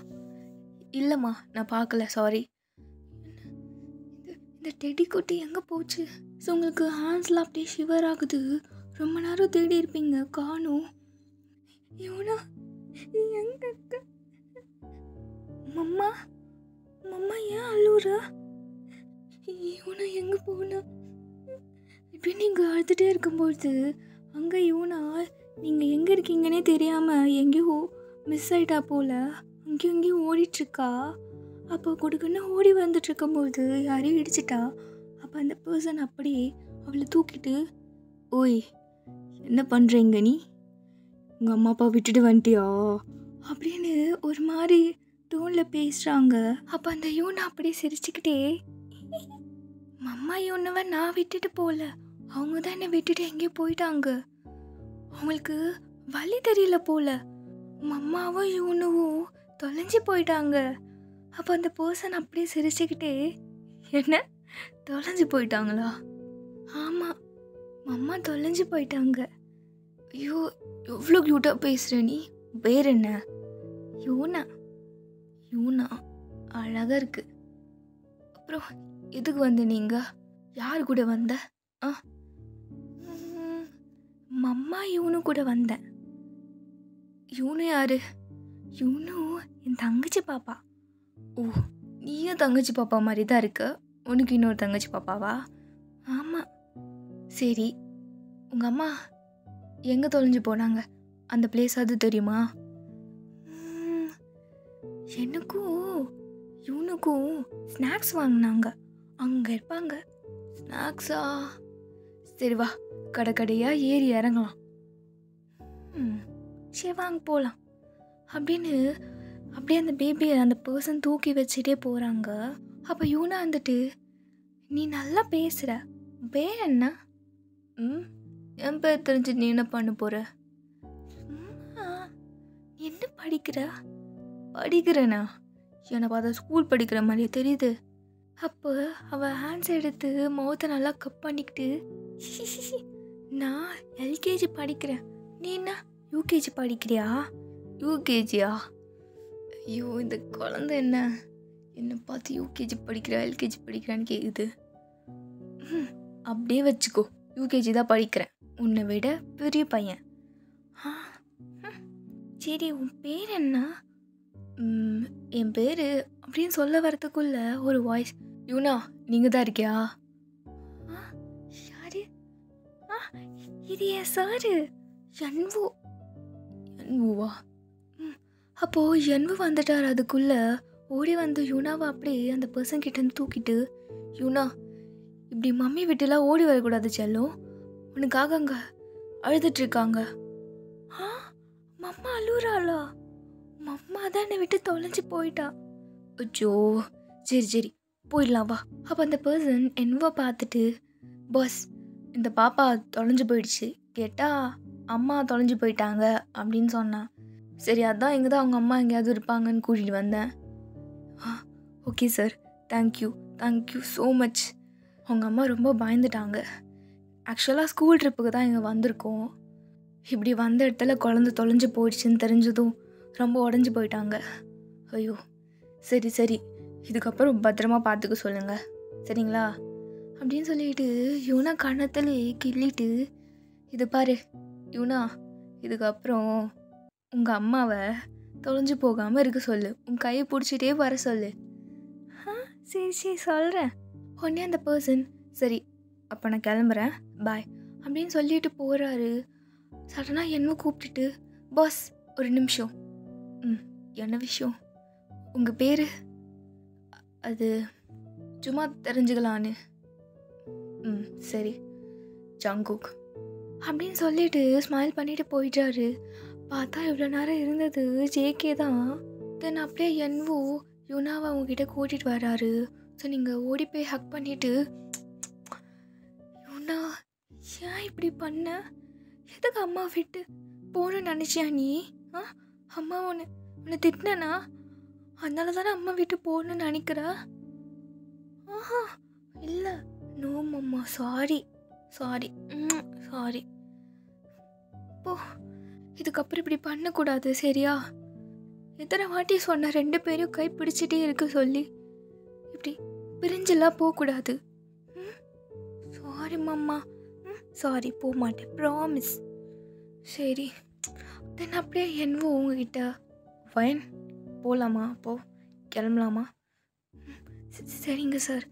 இல்லைம்மா, நான் பார்க்கல, சாரி. இந்த டெடி குட்டி எங்கே போச்சு? ஸோ உங்களுக்கு ஹேண்ட்ஸ்லாம் அப்படியே ஷிவர் ஆகுது. ரொம்ப நேரம் தேடி இருப்பீங்க, காணும். யோனா எங்க இருக்க? மம்மா ஏன் அழுவுற? யோனா எங்கே போனா? இப்படி நீங்கள் அழுதுகிட்டே இருக்கும்போது அங்கே யூனா நீங்கள் எங்கே இருக்கீங்கன்னே தெரியாமல் எங்கேயோ மிஸ் ஆகிட்டா போல் அங்கேயும் இங்கேயும் ஓடிட்டுருக்கா. அப்போ கொடுக்குன்னு ஓடி வந்துட்டு இருக்கும்போது யாரையும் இடிச்சிட்டா. அப்போ அந்த பர்சன் அப்படியே அவளை தூக்கிட்டு, ஓய் என்ன பண்ணுறீங்க நீ, உங்கள் அம்மா அப்பா விட்டுட்டு வந்துட்டியா அப்படின்னு ஒரு மாதிரி டோனில் பேசுகிறாங்க. அப்போ அந்த யூனா அப்படியே சிரிச்சுக்கிட்டே, மம்மா யூனவை நான் விட்டுட்டு போகல, அவங்க தான் என்னை விட்டுட்டு எங்கேயோ போயிட்டாங்க, அவங்களுக்கு வழி தெரியல போல, மம்மாவும் யூனுவும் தொலைஞ்சு போயிட்டாங்க. அப்போ அந்த பர்சன் அப்படியே சிரிச்சுக்கிட்டே, என்ன தொலைஞ்சு போயிட்டாங்களா? ஆமாம், மம்மா தொலைஞ்சு போயிட்டாங்க. ஐயோ எவ்வளோ க்யூட்டாக பேசுகிற நீ, பேர் என்ன? யூனா. யூனா அழகாக இருக்கு. அப்புறம் எதுக்கு வந்த நீங்கள், யார் கூட வந்த? ஆ மம்மா யூனு கூட வந்தேன். யூனு யாரு? யூனு என் தங்கச்சி பாப்பா. ஓ, நீயும் தங்கச்சி பாப்பா மாதிரி தான் இருக்க. உனக்கு இன்னொரு தங்கச்சி பாப்பாவா? ஆமாம். சரி, உங்கள் அம்மா எங்கே தொலைஞ்சு போனாங்க, அந்த பிளேஸ் அது தெரியுமா? எனக்கும் யூனுக்கும் ஸ்நாக்ஸ் வாங்கினாங்க, அங்கே இருப்பாங்க. ஸ்நாக்ஸா? சரி வா, கடை கடையாக ஏறி இறங்கலாம். சரி வாங்க போகலாம் அப்படின்னு அப்படியே அந்த பேபியை அந்த பர்சன் தூக்கி வச்சுட்டே போகிறாங்க. அப்போ யூனா வந்துட்டு, நீ நல்லா பேசுகிற, பேர் என்ன? என் பேர் தெரிஞ்சு நீ என்ன பண்ண போகிற? என்ன படிக்கிற? படிக்கிறேனா? என்னை பார்த்தா ஸ்கூல் படிக்கிற மாதிரியே தெரியுது. அப்போ அவள் ஹேண்ட்ஸ் எடுத்து மௌத்தை நல்லா கப் பண்ணிக்கிட்டு, நான் எல்கேஜி படிக்கிறேன், நீ என்ன யூகேஜி படிக்கிறியா? யூகேஜியா? ஐயோ இந்த குழந்தை என்னை பார்த்து யூகேஜி படிக்கிறா எல்கேஜி படிக்கிறான்னு கேட்குது. அப்படியே வச்சுக்கோ, யூகேஜி தான் படிக்கிறேன், உன்னை விட பெரிய பையன். சரி, உன் பேர் என்ன? என் பேர் அப்படின்னு சொல்ல வரத்துக்குள்ள ஒரு வாய்ஸ், யூனா நீங்கள் தான் இருக்கியா? யாரு? இது என் சாரு என்வு. என்வுவா? அப்போது என்வு வந்துட்டார். அதுக்குள்ளே ஓடி வந்து யூனாவை அப்படியே அந்த பர்சன் கிட்டேருந்து தூக்கிட்டு, யூனா இப்படி மம்மி விட்டுலாம் ஓடி வரக்கூடாது செல்லும், உனக்காக அங்கே அழுதுட்ருக்காங்க. மம்மா அழுறாளா? மம்மா தான் என்னை விட்டு தொலைஞ்சி போயிட்டா. அச்சோ, சரி சரி போயிடலாம் வா. அப்போ அந்த பர்சன் என்வை பார்த்துட்டு, பாஸ் இந்த பாப்பா தொலைஞ்சு போயிடுச்சு, கேட்டால் அம்மா தொலைஞ்சு போயிட்டாங்க அப்படின்னு சொன்னான். சரி அதான் இங்கே தான் அவங்க அம்மா எங்கேயாவது இருப்பாங்கன்னு கூட்டிகிட்டு வந்தேன். Okay sir, thank you so much. அவங்க அம்மா ரொம்ப பயந்துட்டாங்க. ஆக்சுவலாக ஸ்கூல் ட்ரிப்புக்கு தான் இங்கே வந்திருக்கோம். இப்படி வந்த இடத்துல குழந்தை தொலைஞ்சு போயிடுச்சுன்னு தெரிஞ்சதும் ரொம்ப உடஞ்சி போயிட்டாங்க. ஐயோ சரி, இதுக்கப்புறம் பத்திரமா பார்த்துக்க சொல்லுங்கள் சரிங்களா அப்படின்னு சொல்லிட்டு யூனா கண்ணத்தில் கிள்ளிட்டு, இது பாரு யூனா, இதுக்கப்புறம் உங்கள் அம்மாவை தொலைஞ்சு போகாமல் இருக்க சொல்லு, உன் கையை பிடிச்சிட்டே வர சொல்லு. சரி சொல்கிறேன். உடனே அந்த பர்சன், சரி அப்போ நான் கிளம்புறேன், பாய் அப்படின்னு சொல்லிட்டு போகிறாரு. சடனாக என்ன கூப்பிட்டுட்டு, பாஸ் ஒரு நிமிஷம். என்ன விஷயம்? உங்கள் பேர்? அது சும்மா தெரிஞ்சுக்கலான்னு. சரி ஜங்குக் அப்படின்னு சொல்லிட்டு ஸ்மைல் பண்ணிட்டு போயிட்டாரு. பார்த்தா இவ்வளோ நேரம் இருந்தது ஜேகே தான். தென் அப்படியே என்வோ யூனாவை அவங்ககிட்ட கூட்டிகிட்டு வராரு. ஸோ நீங்கள் ஓடி போய் ஹக் பண்ணிவிட்டு, யூனா ஏன் இப்படி பண்ண, எதுக்கு அம்மா விட்டு போகணுன்னு நினச்சியா நீ? அம்மா உன்னை திட்டினா அதனால தானே அம்மா விட்டு போகணுன்னு நினைக்கிறா? இல்லை, நோ மம்மா, சாரி போ, இதுக்கப்புறம் இப்படி பண்ணக்கூடாது சரியா? எத்தனை வாட்டி சொன்ன 2 பேரும் கை பிடிச்சிட்டே இருக்க சொல்லி, இப்படி பிரிஞ்செல்லாம் போகக்கூடாது. சாரி மம்மா, சாரி, போக மாட்டேன், ப்ராமிஸ். சரி, தென் அப்படியே என்னவோ உங்ககிட்ட, ஃபைன் போகலாமா, கிளம்பலாமா? சரிங்க சார்,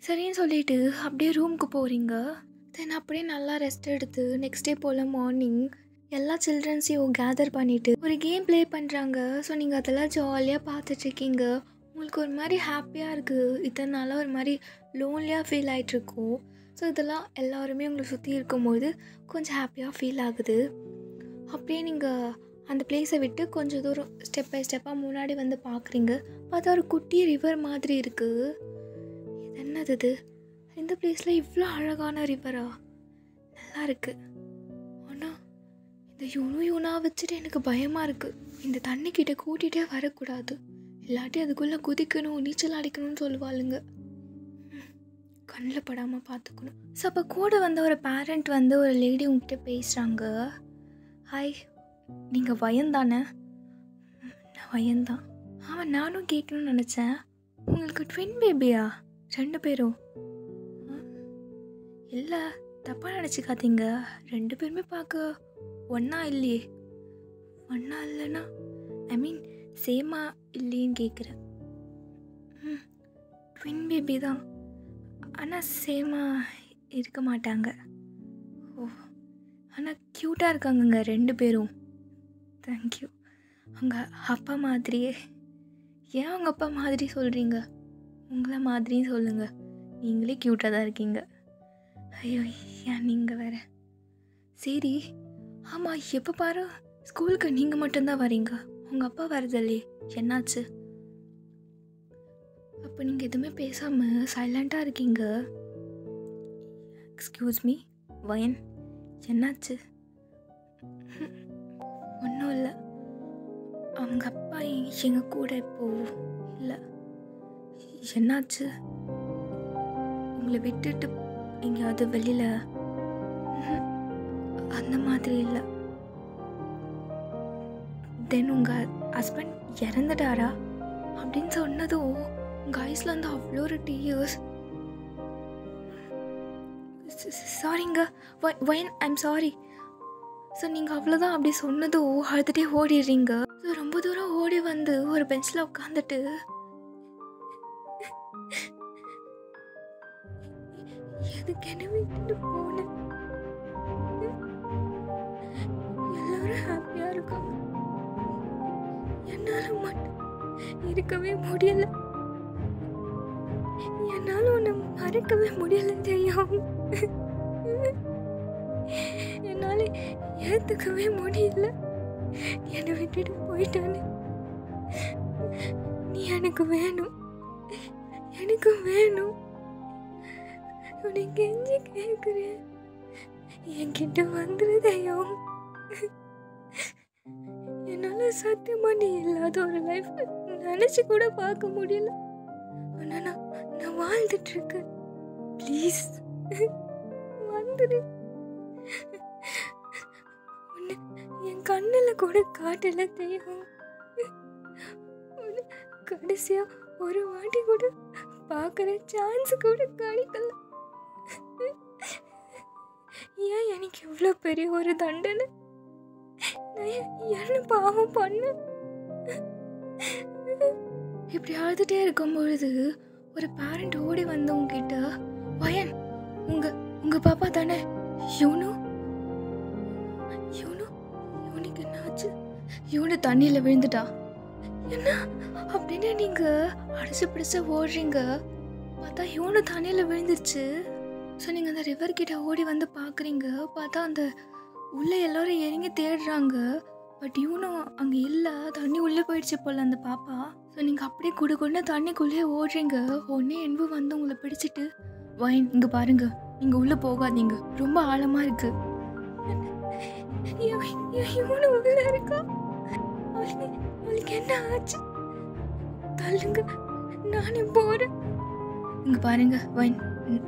சரின்னு சொல்லிட்டு அப்படியே ரூமுக்கு போகிறீங்க. தென் அப்படியே நல்லா ரெஸ்ட் எடுத்து நெக்ஸ்ட் டே போல் மார்னிங் எல்லா சில்ட்ரன்ஸையும் கேதர் பண்ணிவிட்டு ஒரு கேம் ப்ளே பண்ணுறாங்க. ஸோ நீங்கள் அதெல்லாம் ஜாலியாக பார்த்துட்ருக்கீங்க. உங்களுக்கு ஒரு மாதிரி ஹாப்பியாக இருக்குது. இத்தனை நாளாக ஒரு மாதிரி லோன்லியாக ஃபீல் ஆகிட்ருக்கும். ஸோ இதெல்லாம் எல்லாருமே உங்களை சுற்றி இருக்கும்போது கொஞ்சம் ஹாப்பியாக ஃபீல் ஆகுது. அப்படியே நீங்கள் அந்த பிளேஸை விட்டு கொஞ்சம் தூரம் ஸ்டெப் பை ஸ்டெப்பாக முன்னாடி வந்து பார்க்குறீங்க. பார்த்தா ஒரு குட்டி ரிவர் மாதிரி இருக்குது. இது என்னது இது? இந்த பிளேஸில் இவ்வளோ அழகான ரிவரா? நல்லா இருக்குது. ஆனால் இந்த யூனா வச்சுட்டு எனக்கு பயமாக இருக்குது. இந்த தண்ணிக்கிட்ட கூட்டிகிட்டே வரக்கூடாது, இல்லாட்டி அதுக்குள்ளே குதிக்கணும், நீச்சல் அடிக்கணும்னு சொல்லுவாளுங்க. கண்ணில் படாமல் பார்த்துக்கணும். ஸோ அப்போ கூட வந்த ஒரு பேரண்ட் வந்து ஒரு லேடி உங்ககிட்ட பேசுகிறாங்க. ஹாய், நீங்கள் வயந்தானே? நான் வயந்தான். ஆமாம், நானும் கேட்கணும்னு நினச்சேன். உங்களுக்கு ட்வின் பேபியா? 2 பேரும்? இல்லை, தப்பாக நினச்சிக்காதீங்க. 2 பேருமே பார்க்க ஒன்றா இல்லையே. ஒன்றா இல்லைன்னா ஐ மீன் சேமா இல்லைன்னு கேட்குறேன். ட்வின் பேபி தான், ஆனால் சேமாக இருக்க மாட்டாங்க. ஓ, ஆனால் க்யூட்டாக இருக்காங்கங்க 2 பேரும். தேங்க்யூ. அவங்க அப்பா மாதிரியே. ஏன் அவங்க அப்பா மாதிரி சொல்கிறீங்க? உங்களை மாதிரியும் சொல்லுங்கள், நீங்களே க்யூட்டாக தான் இருக்கீங்க. ஐயோ, ஏன் நீங்கள் வேறு. சரி, ஆமாம், எப்போ பாரு ஸ்கூலுக்கு நீங்கள் மட்டும்தான் வரீங்க, உங்கள் அப்பா வரதில்லையே, என்னாச்சு? அப்போ நீங்கள் எதுவுமே பேசாமல் சைலண்ட்டாக இருக்கீங்க. எக்ஸ்கியூஸ் மீ வயன், என்னாச்சு? ஒன்றும் இல்லை, அவங்க அப்பா எங்கள் கூட இப்போது இல்லை. என்னாச்சு? உங்களை விட்டுட்டு எங்கேயாவது வெளியில்? அந்த மாதிரி இல்லை. தென் உங்கள் ஹஸ்பண்ட் இறந்துட்டாரா அப்படின்னு சொன்னதும் உங்கள் ஐஸில் வந்து அவ்வளோ ஒரு டீயர்ஸ். சாரிங்க வயன், ஐம் சாரி. ஸோ நீங்கள் அவ்வளோதான் அப்படி சொன்னதும் அழுதுகிட்டே ஓடிடுறீங்க. ஸோ ரொம்ப தூரம் ஓடி வந்து ஒரு பெஞ்சில் உட்காந்துட்டு எதுக்கு என்ன விட்டுட்டு போனேன்? எல்லாரும் ஹாப்பியாக இருக்காங்க, என்னால் மட்டும் இருக்கவே முடியல. என்னால் உன்னை மறக்கவே முடியல தெரியும். என்னால் ஏற்றுக்கவே முடியல என்னை விட்டுட்டு போயிட்டானே. நீ எனக்கு வேணும், எனக்கு வேணும். உன்னை கெஞ்சி கேட்குறேன், என்கிட்ட வந்துருதையும். என்னால் சத்தியமா நீ இல்லாத ஒரு லைஃப் நினச்சி கூட பார்க்க முடியல. ஆனால் நான் வாழ்ந்துட்டு இருக்கேன். ப்ளீஸ் வந்துடு. உன்னை என் கண்ணில் கூட காட்டல தெரியும். கடைசியா ஒரு வாட்டி கூட பார்க்குற சான்ஸ் கூட கிடைக்கல. ஏன் எனக்கு இவ்வளோ பெரிய ஒரு தண்டனை? என்ன பாவம் பண்ண? இப்படி அழுதுகிட்டே இருக்கும்பொழுது ஒரு பேரண்ட் ஓடி வந்து உங்ககிட்ட, வயன் உங்க பாப்பா தானே யூனு? யூனுக்கு என்ன ஆச்சு? யூனு தண்ணியில் விழுந்துட்டா என்ன அப்படின்னு நீங்கள் அடிச்சு பிடிச்சு ஓடுறீங்க. பார்த்தா யூனு தண்ணியில் விழுந்துருச்சு. ஸோ நீங்கள் அந்த ரிவர்கிட்ட ஓடி வந்து பார்க்குறீங்க. பார்த்தா அந்த உள்ளே எல்லோரும் இறங்கி தேடுறாங்க. பட் யூனும் அங்கே இல்லை, தண்ணி உள்ளே போயிடுச்சு போல் அந்த பாப்பா. ஸோ நீங்கள் அப்படியே குடுக்குன்னு தண்ணிக்குள்ளே ஓடுறீங்க. உடனே என்பு வந்து உங்களை பிடிச்சிட்டு, வைன் இங்கே பாருங்க, நீங்கள் உள்ளே போகாதீங்க, ரொம்ப ஆழமாக இருக்கு. யூனு உள்ளே இருக்கா? அவளுக்கு என்ன ஆச்சு? தள்ளுங்க, நானே போகிறேன். இங்கே பாருங்க வைன்,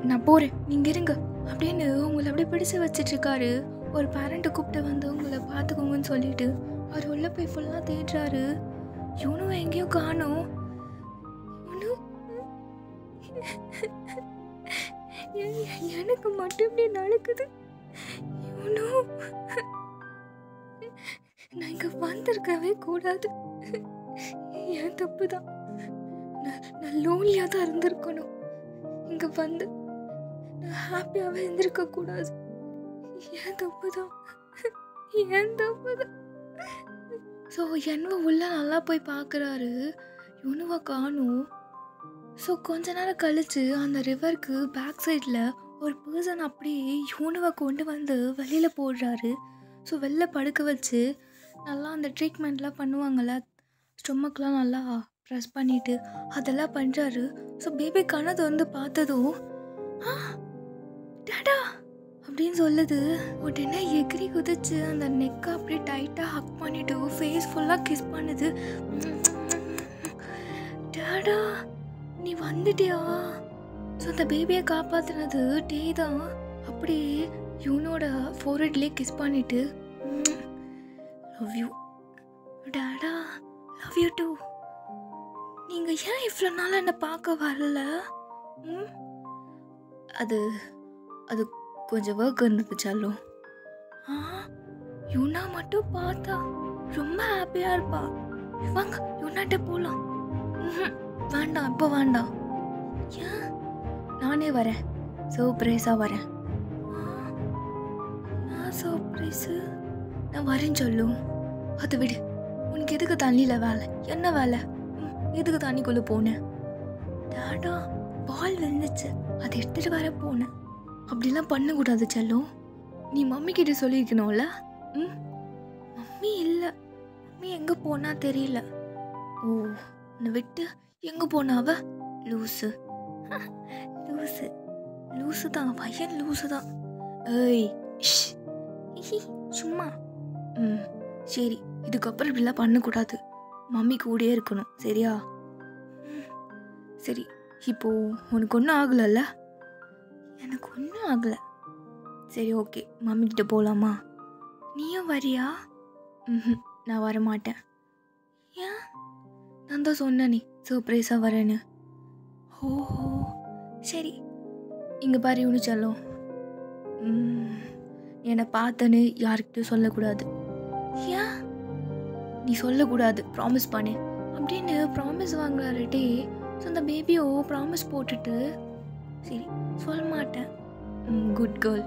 நான் போகிறேன், நீங்கள் இருங்க அப்படின்னு உங்களை அப்படியே பிடிச்சு வச்சிட்ருக்காரு. ஒரு பேரண்ட்டை கூப்பிட்டு வந்து உங்களை பார்த்துக்கோங்கன்னு சொல்லிட்டு அவர் உள்ளே போய் ஃபுல்லாக தேடுறாரு. இவனும் எங்கேயோ காணோம். எனக்கு மட்டும் இப்படி நடக்குது. இவனும் நான் இங்கே வந்திருக்கவே கூடாது, என் தப்பு தான். நான் லோன்லியாக தான் இருந்திருக்கணும். இங்கே வந்து நான் ஹாப்பியாகவே இருந்திருக்கக்கூடாது. ஏன் தப்பு தான், ஏன் தப்பு தான். ஸோ என்னவோ உள்ள நல்லா போய் பார்க்குறாரு, யுனுவை காணும். ஸோ கொஞ்ச நேரம் கழித்து அந்த ரிவருக்கு பேக் சைடில் ஒரு பர்சன் அப்படியே யூனுவை கொண்டு வந்து வெளியில் போடுறாரு. ஸோ வெளில படுக்க வச்சு நல்லா அந்த ட்ரீட்மெண்ட்லாம் பண்ணுவாங்கள்ல, ஸ்டொமக்லாம் நல்லா ப்ரெஸ் பண்ணிவிட்டு அதெல்லாம் பண்ணுறாரு. ஸோ பேபி கனது வந்து பார்த்ததும் டாடா அப்படின்னு சொல்லுது. உடனே எகிரி குதிச்சு அந்த நெக்கை அப்படியே டைட்டாக ஹக் பண்ணிவிட்டு ஃபேஸ் ஃபுல்லாக கிஸ் பண்ணுது. டாடா நீ வந்துட்டியா? ஸோ அந்த பேபியை காப்பாற்றினது டே தான். அப்படியே யூனோட ஃபோர்ஹெட்லேயே கிஸ் பண்ணிவிட்டு லவ் யூ டாடா, லவ் யூ டூ. நீங்கள் ஏன் இவ்வளோ நாள் என்னை பார்க்க வரல? அது அது கொஞ்சம் ஒர்க் இருந்தது சாலும். யூனா மட்டும் பார்த்தா ரொம்ப ஹாப்பியாக இருப்பா. வாங்க யூனாட்ட போகலாம். வேண்டாம், இப்போ வேண்டாம். ஏன்? நானே வரேன், சர்ப்ரைஸாக வரேன். நான் சர்ப்ரைஸு? நான் வரேன்னு சொல்லும். அது விடு, உனக்கு எதுக்கு தண்ணியில் வேலை? என்ன வேலை? எதுக்கு தண்ணிக்குள்ளே போனேன்? டாடா பால் விழுந்துச்சு, அதை எடுத்துகிட்டு வர போனேன். அப்படிலாம் பண்ணக்கூடாது செல்லும். நீ மம்மி கிட்ட சொல்லியிருக்கணும்ல. மம்மி இல்லை, மம்மி எங்கே போனா தெரியல. ஓ, உன்னை விட்டு எங்கே போனாவ? லூஸு லூஸு லூஸு தான், பையன் லூஸு தான். ஏய் சும்மா. சரி, இதுக்கப்புறம் இப்படிலாம் பண்ணக்கூடாது. மம்மி கூடயே இருக்கணும், சரியா? சரி, இப்போது உனக்கு ஒன்றும் ஆகலைல்ல? எனக்கு ஒன்றும் ஆகலை. சரி, ஓகே, மம்மிக்கிட்ட போகலாமா? நீயும் வரியா? நான் வரமாட்டேன். ஏன்? நான் தான் சொன்னேனே சர்ப்ரைஸாக வரேன்னு. ஓஹோ சரி, இங்கே பாரு ஒன்று சொல்லும். என்னை பார்த்தேன்னு யாருக்கிட்டையும் சொல்லக்கூடாது. ஏன்? நீ சொல்லக்கூடாது, ப்ராமிஸ் பண்ணு அப்படின்னு ப்ராமிஸ் வாங்குறாருட்டே. ஸோ அந்த பேபியோ ப்ராமிஸ் போட்டுட்டு சரி சொல்ல மாட்டேன். Good girl.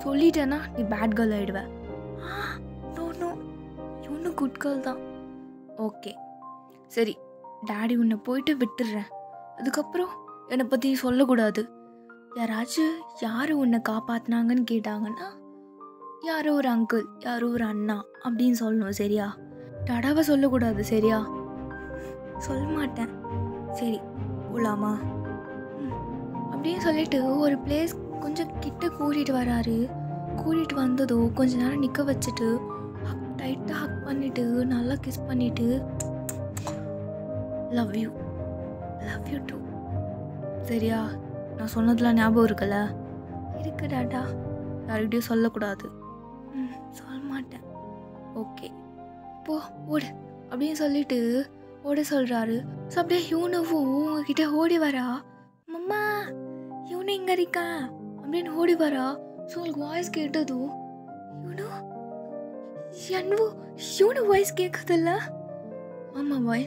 சொல்லிட்டேன்னா நீ பேட் கேர்ள் ஆகிடுவேன். நோ நோ, இன்னும் குட் கேர்ள் தான். ஓகே சரி, டாடி உன்னை போயிட்டு விட்டுடுறேன். அதுக்கப்புறம் என்னை பற்றி சொல்லக்கூடாது. யாராச்சும் யார் உன்னை காப்பாற்றினாங்கன்னு கேட்டாங்கன்னா யாரோ ஒரு அங்கிள், யாரோ ஒரு அண்ணா அப்படின்னு சொல்லணும், சரியா? டாடாவை சொல்லக்கூடாது, சரியா? சொல்ல மாட்டேன். சரி போகலாமா? அப்படின்னு சொல்லிட்டு ஒரு பிளேஸ் கொஞ்சம் கிட்ட கூட்டிகிட்டு வராரு. கூட்டிகிட்டு வந்ததோ கொஞ்ச நேரம் நிற்க வச்சுட்டு டைட்டாக ஹக் பண்ணிவிட்டு நல்லா கிஸ் பண்ணிவிட்டு love you, love you too. சரியா? நான் சொன்னதெல்லாம் ஞாபகம் இருக்குல்ல? இருக்கு டாடா. யார்கிட்டையும் சொல்லக்கூடாது. சொல்ல மாட்டேன். ஓகே போ ஓடு அப்படின்னு சொல்லிட்டு ஓட சொல்கிறாரு. ஸோ அப்படியே யூனவும் உங்ககிட்ட ஓடி வரா. மம்மா யூனு இங்கே இருக்கா அப்படின்னு ஓடி வரா. ஸோ உங்களுக்கு வாய்ஸ் கேட்டதும் யூனு என்னவோ யூனு வாய்ஸ் கேட்குதில்ல? ஆமாம் வாய்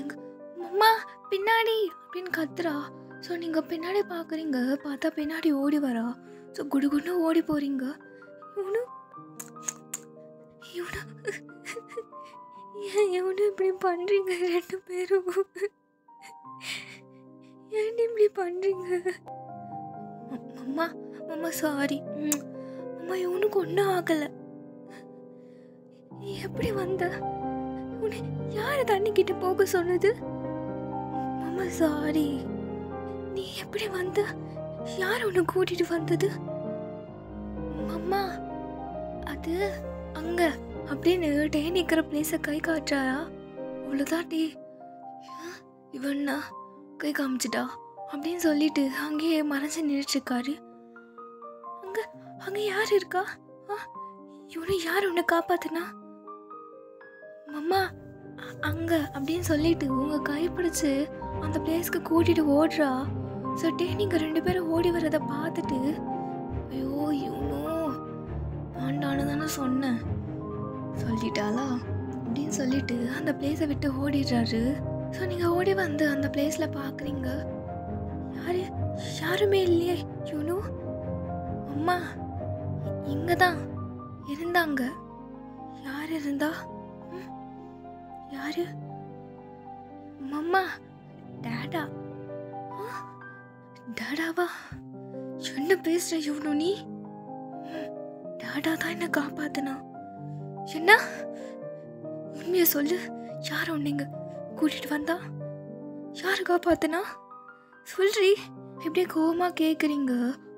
எங்க மம்மா பின்னாடி அப்படின்னு கத்துறா. ஸோ நீங்கள் பின்னாடி பார்க்குறீங்க, பார்த்தா பின்னாடி ஓடி வரா. ஸோ குடுகுன்னு ஓடி போகிறீங்க. இவனு இவனு ஏன் இவனு இப்படி பண்ணுறீங்க ரெண்டு பேரும்? ஏன் இப்படி பண்ணுறீங்க? அம்மா அம்மா சாரி அம்மா, இவனுக்கு ஒன்றும் ஆகலை. எப்படி வந்த? உன்னை யார் தண்ணிக்கிட்ட போக சொன்னது? அம்மா சாரி. நீ எப்படி வந்த? யார் உன்னை கூட்டிட்டு வந்தது? அம்மா அது அங்க அப்படின்னு டே நிற்கிற பிளேஸை கை காட்டுறாரா? அவ்வளோதான் டே. இவன்னா கை காமிச்சிட்டா அப்படின்னு சொல்லிட்டு அங்கேயே மறைஞ்சு நின்றுட்டுருக்காரு. அங்க அங்க யார் இருக்கா? இவனை யார் உன்னை காப்பாத்துனா? அம்மா அங்க அப்படின்னு சொல்லிட்டு உங்க கைப்பிடிச்சு அந்த பிளேஸ்க்கு கூட்டிட்டு ஓடுறா. ஸோ டே நீங்கள் ரெண்டு பேரும் ஓடி வரதை பார்த்துட்டு ஐயோ இவனோ வேண்டான்னு தானே சொன்னேன், சொல்லிட்டாளா அப்படின்னு சொல்லிட்டு அந்த பிளேஸை விட்டு ஓடிடுறாரு. ஸோ நீங்கள் ஓடி வந்து அந்த பிளேஸில் பார்க்குறீங்க, யாருமே இல்லையே. யூனோ அம்மா இங்கே தான் இருந்தாங்க. யார் இருந்தா? யாரு? மம்மா, டேடா. டேடாவா? என்ன பேசுற இவனு நீ? டேடா தான் என்ன காப்பாத்துனா. என்ன உண்மையை சொல்லு, யார உன்னைங்க கூட்டிட்டு வந்தா? யாரு காப்பாத்துனா சொல்றி? இப்படியே கோவமா கேட்குறீங்க.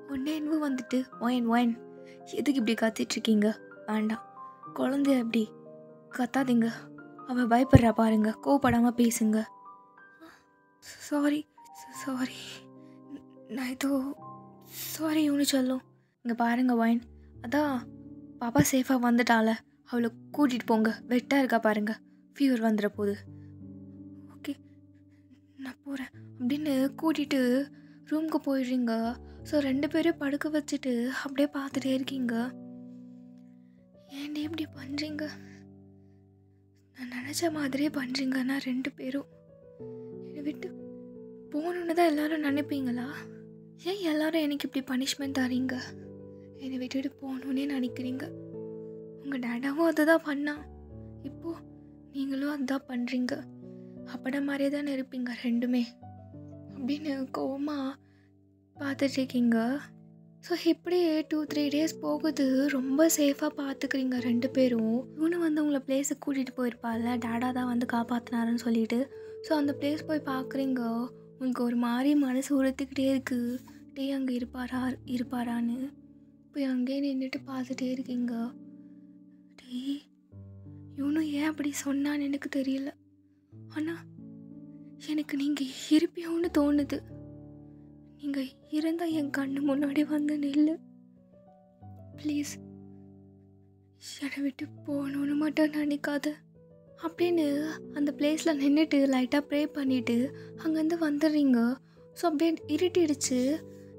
உடனே என்ன வந்துட்டு ஒயின் ஒயின் எதுக்கு இப்படி கத்திட்டு இருக்கீங்க? வேண்டாம், குழந்தைய அப்படி கத்தாதீங்க, அவள் பயப்படுறா பாருங்க, கோவப்படாமல் பேசுங்க. சாரி சாரி, நான் ஏதோ சாரி இவனு சொல்லும். இங்கே பாருங்க ஒயின், அதான் பாப்பா சேஃபாக வந்துட்டால, அவளை கூட்டிகிட்டு போங்க, வெட்டாக இருக்கா பாருங்க, ஃபீவர் வந்துட போகுது. ஓகே நான் போகிறேன் அப்படின்னு கூட்டிகிட்டு ரூமுக்கு போயிடுறீங்க. ஸோ 2 பேரும் படுக்க வச்சுட்டு அப்படியே பார்த்துட்டே இருக்கீங்க. ஏன்டி இப்படி பண்ணுறீங்க? நான் நினச்ச மாதிரியே பண்ணுறீங்கன்னா 2 பேரும் என்னை விட்டு போகணுன்னு தான் எல்லோரும் நினைப்பீங்களா? ஏன் எல்லோரும் எனக்கு இப்படி பனிஷ்மெண்ட் தரீங்க? என்னை விட்டுட்டு போகணுன்னே நினைக்கிறீங்க. உங்கள் டேடாவும் அதை தான் பண்ணா, இப்போது நீங்களும் அதுதான் பண்ணுறீங்க. அப்பட மாதிரியே தானே இருப்பீங்க 2மே அப்படின்னு கோவமாக பார்த்துட்ருக்கீங்க. ஸோ இப்படியே 2-3 டேஸ் போகுது. ரொம்ப சேஃபாக பார்த்துக்கிறீங்க 2 பேரும். இவனு வந்து உங்களை பிளேஸுக்கு கூட்டிகிட்டு போயிருப்பாள்ல, டேடா தான் வந்து காப்பாற்றினாருன்னு சொல்லிட்டு. ஸோ அந்த பிளேஸ் போய் பார்க்குறீங்க. உங்களுக்கு ஒரு மாதிரி மனசு உறுத்திக்கிட்டே இருக்குது, டே அங்கே இருப்பாரான்னு. போய் அங்கேயே நின்றுட்டு பார்த்துட்டே இருக்கீங்க. டே இவனும் ஏன் அப்படி சொன்னான்னு எனக்கு தெரியல, ஆனால் எனக்கு நீங்கள் இருப்பியோன்னு தோணுது. நீங்கள் இருந்தால் என் கண்ணு முன்னாடி வந்து நில்லு ப்ளீஸ், என்னை விட்டு போகணுன்னு மட்டும் நினைக்காத அப்படின்னு அந்த பிளேஸில் நின்றுட்டு லைட்டாக ப்ரே பண்ணிவிட்டு அங்கேருந்து வந்துடுறீங்க. ஸோ அப்படியே இருட்டிடுச்சு.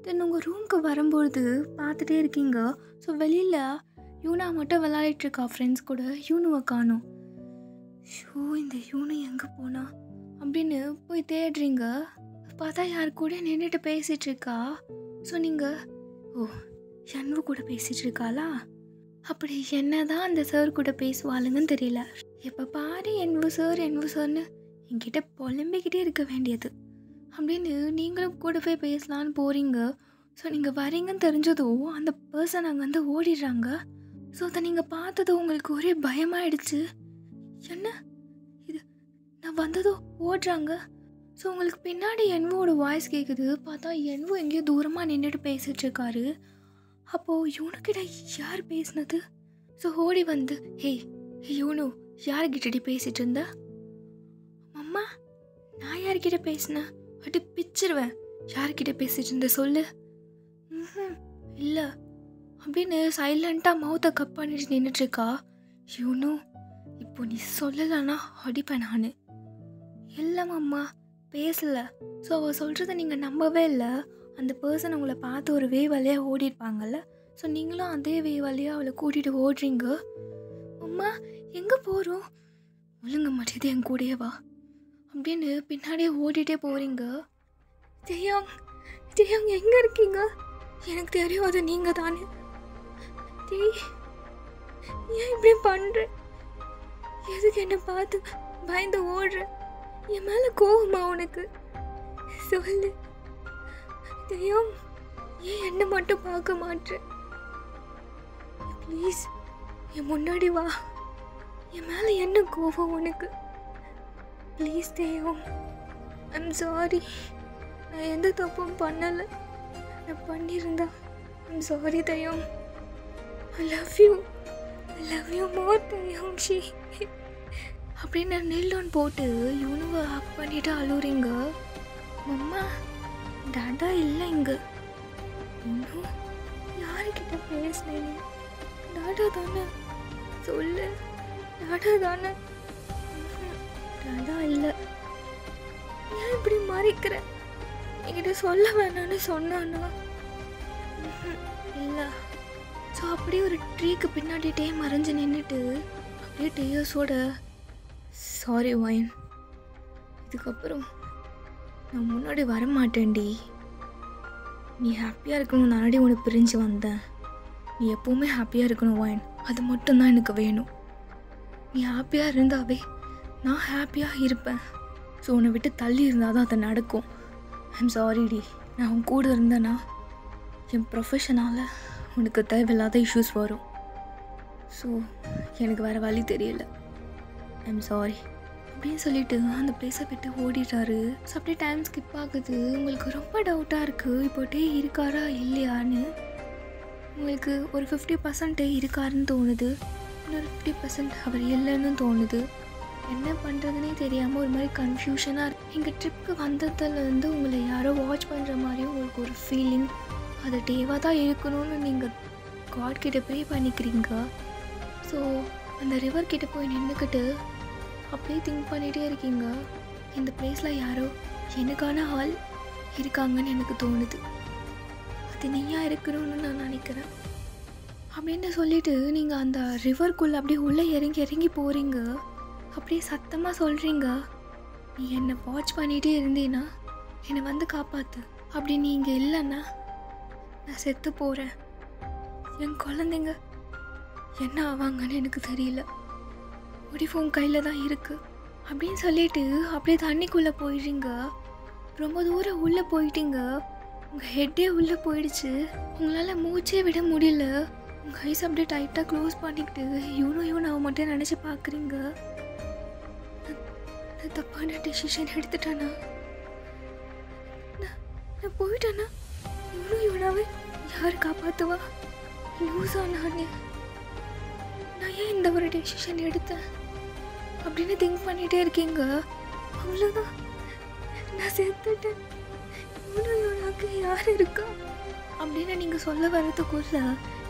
தென் உங்கள் ரூமுக்கு வரும்பொழுது பார்த்துட்டே இருக்கீங்க. ஸோ வெளியில் யூனா மட்டும் விளையாடிட்டுருக்கா ஃப்ரெண்ட்ஸ் கூட. யூனுவை காணும். ஷோ இந்த யூனு எங்கே போனா அப்படின்னு போய் தேடுறீங்க. பார்த்தா யார் கூட நின்றுட்டு பேசிகிட்ருக்கா. ஸோ நீங்கள் ஓ என்வு கூட பேசிகிட்ருக்காளா? அப்படி என்ன தான் அந்த சார் கூட பேசுவாளுங்கன்னு தெரியல. எப்போ பாரு என்வு சார்னு என்கிட்ட புலம்பிக்கிட்டே இருக்க வேண்டியது அப்படின்னு நீங்களும் கூட போய் பேசலான்னு போகிறீங்க. ஸோ நீங்கள் வரீங்கன்னு தெரிஞ்சதும் அந்த பர்சன் அங்கே வந்து ஓடிடுறாங்க. ஸோ அதை நீங்கள் பார்த்ததும் உங்களுக்கு ஒரே பயமாயிடுச்சு. என்ன இது, நான் வந்ததும் ஓடுறாங்க. ஸோ உங்களுக்கு பின்னாடி என்வோட வாய்ஸ் கேட்குது. பார்த்தா என்வோ எங்கேயோ தூரமாக நின்றுட்டு பேசிகிட்ருக்காரு. அப்போது இவனுக்கிட்ட யார் பேசினது? ஸோ ஓடி வந்து ஹே யூனு யார்கிட்டடி பேசிகிட்டு இருந்த? அம்மா நான் யார்கிட்ட பேசினேன்? அடி பிச்சிருவேன், யார்கிட்ட பேசிகிட்டு இருந்த சொல்லு. இல்லை அப்படின்னு சைலண்ட்டாக மவுத்தை கப் பண்ணிட்டு நின்றுட்டுருக்கா. யூனு இப்போ நீ சொல்லலைன்னா அடிப்பேன் நான். இல்லைம்மா பேசலை. ஸோ அவள் சொல்கிறத நீங்கள் நம்பவே இல்லை. அந்த பர்சன் உங்களை பார்த்து ஒரு வே வழியாக ஓடிருப்பாங்கல்ல, ஸோ நீங்களும் அதே வே வழியாக அவளை கூட்டிகிட்டு ஓடுறீங்க. அம்மா எங்கே போகிறோம்? ஒழுங்க மாட்டேது என் கூடயே வா அப்படின்னு பின்னாடியே ஓடிட்டே போகிறீங்க. ஜெயாங் எங்கே இருக்கீங்க? எனக்கு தெரியும் அது நீங்கள் தானே. ஏன் இப்படி பண்ணுற? எதுக்கு என்னை பார்த்து பயந்து ஓடுற? என் மேலே கோவமா உனக்கு? சொல்லு ஜெயாங், ஏன் என்னை மட்டும் பார்க்க மாட்டேற? ப்ளீஸ் என் முன்னாடி வா. என் மேலே என்ன கோவம் உனக்கு? Please Jayang, I'm sorry. நான் எந்த தப்பும் பண்ணலை. நான் பண்ணியிருந்தா I'm sorry Jayang. I love you more Jayang she அப்படின்னு நெல்லோன் போட்டு யூனுவை ஹக் பண்ணிட்டு அழுறீங்க. மம்மா டாடா இல்லை இங்கே. இன்னும் யாருக்கிட்ட பேசினேன்? டாடா தானே சொல்லு, டாடா தானே. டாடா இல்லை. ஏன் இப்படி மறைக்கிற? என்கிட்ட சொல்ல வேணான்னு சொன்னானா? இல்லை. ஸோ அப்படியே ஒரு ட்ரீக்கு பின்னாடி டே மறைஞ்சு நின்றுட்டு அப்படியே டேயர்ஸோட சாரி ஒயின், இதுக்கப்புறம் நான் முன்னாடி வரமாட்டேன்டி. நீ ஹாப்பியாக இருக்கணும் நானடி உனக்கு பிரிஞ்சு வந்தேன். நீ எப்போவுமே ஹாப்பியாக இருக்கணும் வைன், அது மட்டும்தான் எனக்கு வேணும். நீ ஹாப்பியாக இருந்தாவே நான் ஹாப்பியாக இருப்பேன். ஸோ உன்னை விட்டு தள்ளி இருந்தால் தான் அது நடக்கும். ஐம் சாரிடி, நான் உன் கூட இருந்தேன்னா என் ப்ரொஃபஷனால் உனக்கு தேவையில்லாத இஷ்யூஸ் வரும். ஸோ எனக்கு வேறு வழி தெரியல. ஐம் சாரி அப்படின்னு சொல்லிட்டு அந்த பிளேஸை விட்டு ஓடிட்டாரு. ஸோ அப்படியே டைம் ஸ்கிப் ஆகுது. உங்களுக்கு ரொம்ப டவுட்டாக இருக்குது இப்போ டே இருக்காரா இல்லையான்னு. உங்களுக்கு ஒரு 50% டே இருக்காருன்னு தோணுது, இன்னொரு 50% அவர் இல்லைன்னு தோணுது. என்ன பண்ணுறதுனே தெரியாமல் ஒரு மாதிரி கன்ஃபியூஷனாக இருக்குது. எங்கள் ட்ரிப்புக்கு வந்ததுலேருந்து உங்களை யாரோ வாட்ச் பண்ணுற மாதிரியும் உங்களுக்கு ஒரு ஃபீலிங். அது டேவாக தான் இருக்கணும்னு நீங்கள் காட்கிட்ட ப்ரே பண்ணிக்கிறீங்க. ஸோ அந்த ரிவர்கிட்ட போய் நின்றுக்கிட்டு அப்படியே திங்க் பண்ணிகிட்டே இருக்கீங்க. இந்த பிளேஸில் யாரோ எனக்கான ஆள் இருக்காங்கன்னு எனக்கு தோணுது. அது நீயா இருக்கணும்னு நான் நினைக்கிறேன் அப்படின்னு சொல்லிட்டு நீங்கள் அந்த ரிவர்க்குள்ளே அப்படியே உள்ளே இறங்கி போகிறீங்க. அப்படியே சத்தமாக சொல்கிறீங்க, நீ என்னை வாட்ச் பண்ணிகிட்டே இருந்தீன்னா என்னை வந்து காப்பாற்று. அப்படி நீங்கள் இல்லைன்னா நான் செத்து போகிறேன். என் குழந்தைங்க என்ன ஆவாங்கன்னு எனக்கு தெரியல. முடிவு உன் கையில் தான் இருக்குது அப்படின்னு சொல்லிட்டு அப்படியே தண்ணிக்குள்ளே போயிடுறீங்க. ரொம்ப தூரம் உள்ளே போயிட்டீங்க. உங்கள் ஹெட்டே உள்ளே போயிடுச்சு. உங்களால் மூச்சே விட முடியல. உங்கள் ஐஸ் அப்படியே டைட்டாக க்ளோஸ் பண்ணிக்கிட்டு இவனை மட்டும் நினச்சி பார்க்குறீங்க. நான் தப்பான டெசிஷன் எடுத்துட்டானா, நான் போயிட்டேன்னா இவனாவே யார் காப்பாற்றுவா? லூஸா நான் ஏன் இந்த ஒரு டெசிஷன் எடுத்தேன் அப்படின்னு திங்க் பண்ணிகிட்டே இருக்கீங்க. அவ்வளோதான், நான் செத்துட்டேன். இவனுக்கு யார் இருக்கா அப்படின்னு நீங்கள் சொல்ல வர்றதுக்குள்ள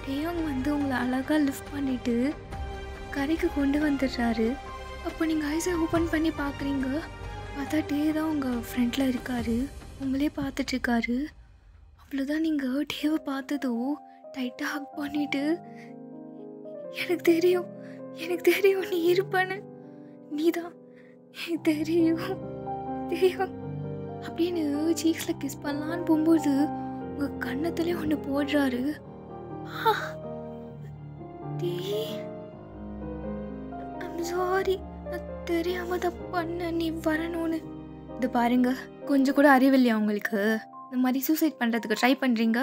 டேயோங் வந்து உங்களை அழகாக லிஃப்ட் பண்ணிவிட்டு கரைக்கு கொண்டு வந்துடுறாரு. அப்போ நீங்கள் ஐஸை ஓப்பன் பண்ணி பார்க்குறீங்க. பார்த்தா டே தான் உங்கள் ஃப்ரெண்டில் இருக்கார், உங்களே பார்த்துட்ருக்காரு. அவ்வளோதான், நீங்கள் டேவை பார்த்ததோ டைட்டாக ஹக் பண்ணிவிட்டு எனக்கு தெரியும் நீ இருப்பான்னு, நீ தான் எனக்கு தெரியும் அப்படின்னு சீக்ஸில் கிஸ் பண்ணலான்னு போகும்போது உங்கள் கன்னத்துலேயே ஒன்று போடுறாரு. சாரி, நான் தெரியாமல் தான் பண்ண, நீ வரணும்னு. இது பாருங்க, கொஞ்சம் கூட அறிவில்லையா உங்களுக்கு? இந்த மாதிரி சூசைட் பண்ணுறதுக்கு ட்ரை பண்ணுறீங்க.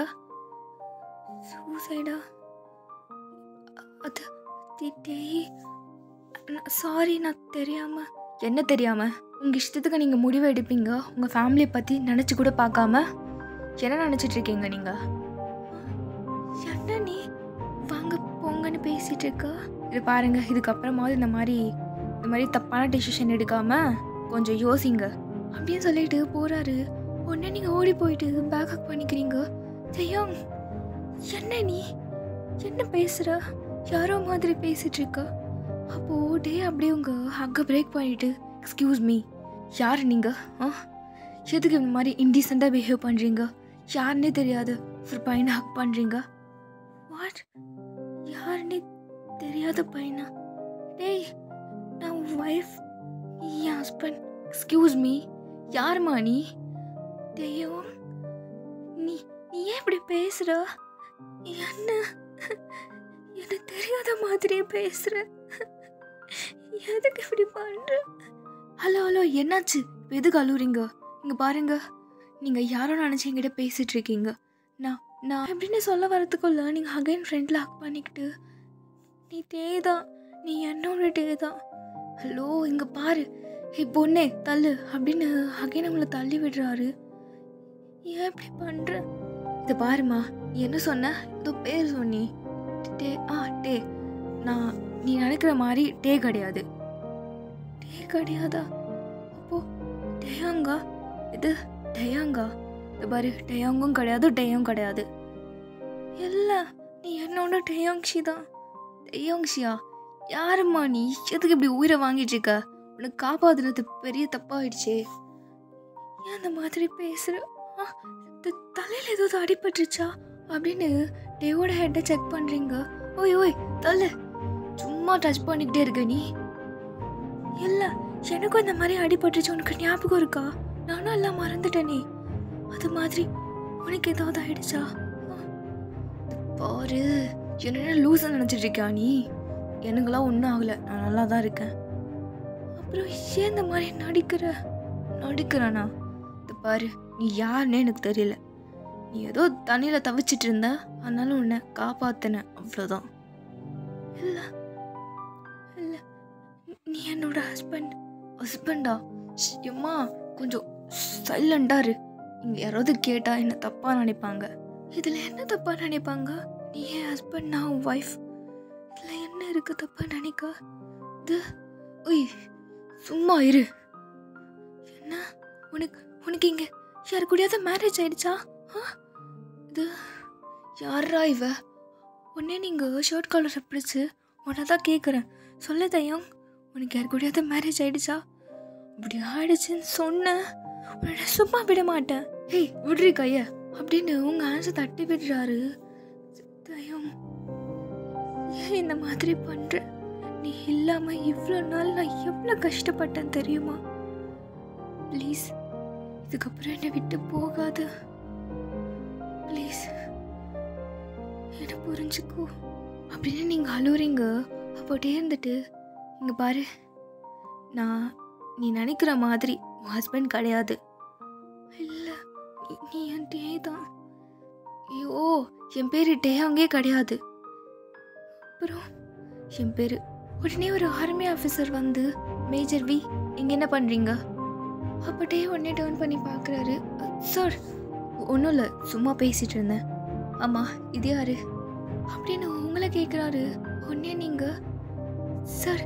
சூசைடா? அது சாரி, நான் தெரியாமல். என்ன தெரியாமல்? உங்கள் இஷ்டத்துக்கு நீங்கள் முடிவு எடுப்பீங்க, உங்கள் ஃபேமிலியை பற்றி நினச்சி கூட பார்க்காம. என்ன நினச்சிட்ருக்கீங்க நீங்கள்? என்ன நீ வாங்க போங்கன்னு பேசிகிட்டு இருக்கா? இது பாருங்கள், இதுக்கப்புறமாவது இந்த மாதிரி தப்பான டெசிஷன் எடுக்காமல் கொஞ்சம் யோசிங்க அப்படின்னு சொல்லிட்டு போகிறாரு. உடனே நீங்கள் ஓடி போயிட்டு பேக் ஹக் பண்ணிக்கிறீங்க. ஜெயோங், என்ன நீ என்ன பேசுகிற? யாரோ மாதிரி பேசிகிட்டு இருக்கா. அப்போது டே அப்படியே உங்கள் ஹக்கை பிரேக் பண்ணிவிட்டு, எக்ஸ்கியூஸ் மீ, யார் நீங்கள்? எதுக்கு இந்த மாதிரி இன்டீசெண்டாக பிஹேவ் பண்ணுறீங்க? யாருன்னே தெரியாது ஒரு பையனை ஹக் பண்ணுறீங்க. வாட்? யாருன்னே தெரியாத பையனா? டேய், நான் உன் ஒய்ஃப், என் ஹஸ்பண்ட். எக்ஸ்கியூஸ் மீ, யாருமா நீ? டேயும், நீ ஏன் இப்படி பேசுகிற? என்ன தெரியாத மாதிரியே பேசுகிற? எதுக்கு இப்படி பண்ணுற? ஹலோ, என்னாச்சு? இப்போ எதுக்கு அழுவுறீங்க? இங்கே பாருங்க, நீங்கள் யாரோ நினச்சி என்கிட்ட பேசிகிட்டு இருக்கீங்க. நான் எப்படின்னு சொல்ல வரத்துக்குள்ள நீங்கள் அகைன் ஃப்ரெண்டில் ஹக் பண்ணிக்கிட்டு, நீ டேதான், நீ என்னோட டேதான். ஹலோ, இங்கே பாரு, பொண்ணே தள்ளு அப்படின்னு அகைன் உங்களை தள்ளி விடுறாரு. ஏன் இப்படி பண்ணுற? இதை பாருமா, நீ என்ன சொன்ன? ஏதோ பேர் சொன்னி. டே டே. நீ நினைக்கிற மாதிரி டே கிடையாது. டே கிடையாதா? அப்போ டேயாங்கா? இது டேயாங்கா? இது பாரு, டேயாங்கும் கிடையாது, டேயும் கிடையாது. இல்லை, நீ என்னோட டேயாங்ஷி தான். டேயாங்ஷியா? யாரும்மா நீ? எதுக்கு இப்படி உயிரை வாங்கிட்டு இருக்க? உனக்கு காப்பாதுனது பெரிய தப்பாயிடுச்சே. ஏன் அந்த மாதிரி பேசுகிற? தலையில் ஏதாவது அடிபட்டுருச்சா அப்படின்னு டேவோட ஹெட்டை செக் பண்ணுறீங்க. ஓய் தலை, சும்மா டச் பண்ணிக்கிட்டே இருக்க நீ. இல்லை, எனக்கும் இந்த மாதிரி அடிபட்டுருச்சு, உனக்கு ஞாபகம் இருக்கா? நானும் எல்லாம் மறந்துட்டேனே. அது மாதிரி உனக்கு ஏதாவது ஆயிடுச்சா? பாரு, என்ன லூஸா நினச்சிட்டு இருக்கியா நீ? எனக்குலாம் ஒன்றும் ஆகலை, நான் நல்லா தான் இருக்கேன். அப்புறம் ஏன் இந்த மாதிரி நடிக்கிறானா? இது பாரு, நீ யாருன்னே எனக்கு தெரியல. நீ ஏதோ தண்ணியில் தவிச்சிட்டு இருந்த, அதனால உன்னை காப்பாத்தினேன், அவ்வளோதான். இல்லை இல்லை, நீ என்னோட ஹஸ்பண்டா? எம்மா கொஞ்சம் சைலண்டாக இரு. இங்கே யாராவது கேட்டால் என்ன தப்பாக நினைப்பாங்க. இதில் என்ன தப்பாக நினைப்பாங்க? நீ என் ஹஸ்பண்ட், நான் உன் ஒய்ஃப். இதில் என்ன இருக்கு தப்பாக நினைக்க? இது ஒய் சும்மா இரு. என்ன உனக்கு இங்கே யாரு கூடயாவது மேரேஜ் ஆயிடுச்சா? இது யாரா இவ? உடனே நீங்கள் ஷர்ட் காலரை பிடிச்சி உன்னை தான் கேட்குறேன், சொல்ல தையம், உனக்கு யாரு கூடயாவது மேரேஜ் ஆயிடுச்சா? இப்படி ஆயிடுச்சுன்னு சொன்ன உன்னை சும்மா விட மாட்டேன். ஹேய் விடுறி கைய அப்படின்னு உங்கள் ஆன்சை தட்டி விடுறாரு. தையம், ஏன் இந்த மாதிரி பண்ணுற? நீ இல்லாமல் இவ்வளோ நாள் நான் எவ்வளோ கஷ்டப்பட்டேன் தெரியுமா? ப்ளீஸ் இதுக்கப்புறம் என்னை விட்டு போகாத. ப்ளீஸ் என்னை புரிஞ்சுக்கோ அப்படின்னு நீங்கள் அழுவுறீங்க. அப்போட்டே இருந்துட்டு இங்கே பாரு, நீ நினைக்கிற மாதிரி உன் ஹஸ்பண்ட் கிடையாது. இல்லை, நீ என் டே தான். ஐயோ, என் பேர் டேயாங்கே கிடையாது. அப்புறம் என் பேர். உடனே ஒரு ஆர்மி ஆஃபீஸர் வந்து, மேஜர் வி இங்கே என்ன பண்ணுறீங்க? அப்பட்டே உடனே டேர்ன் பண்ணி பார்க்குறாரு. சார் ஒன்றும் இல்லை, சும்மா பேசிகிட்டு இருந்தேன். ஆமாம், இது யார் அப்படின்னு உங்களை கேட்குறாரு. உடனே நீங்கள், சார்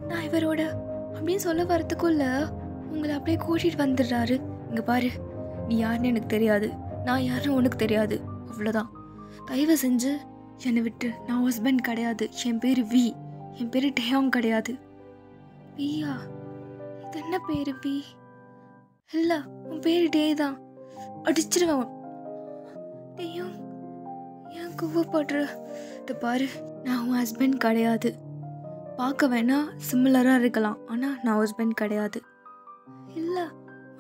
நான் இவரோட அப்படின்னு சொல்ல வரத்துக்குள்ள உங்களை அப்படியே கூட்டிகிட்டு வந்துடுறாரு. இங்கே பாரு, நீ யாருன்னு எனக்கு தெரியாது, நான் யாருன்னு உனக்கு தெரியாது, அவ்வளோதான். தயவு செஞ்சு என்னை விட்டு. நான் ஹஸ்பண்ட் கிடையாது, என் பேர் வி, என் பேர் டேயாங் கிடையாது. வியா? இது என்ன பேர் வி? இல்லை, உன் பேர் டே தான். அடிச்சிருவேன். டேயாங் ஏன் கோவப்படுற? இது பாரு, நான் உன் ஹஸ்பண்ட் கிடையாது. பார்க்க வேணா சிமிலராக இருக்கலாம், ஆனால் நான் ஹஸ்பண்ட் கிடையாது. இல்லை,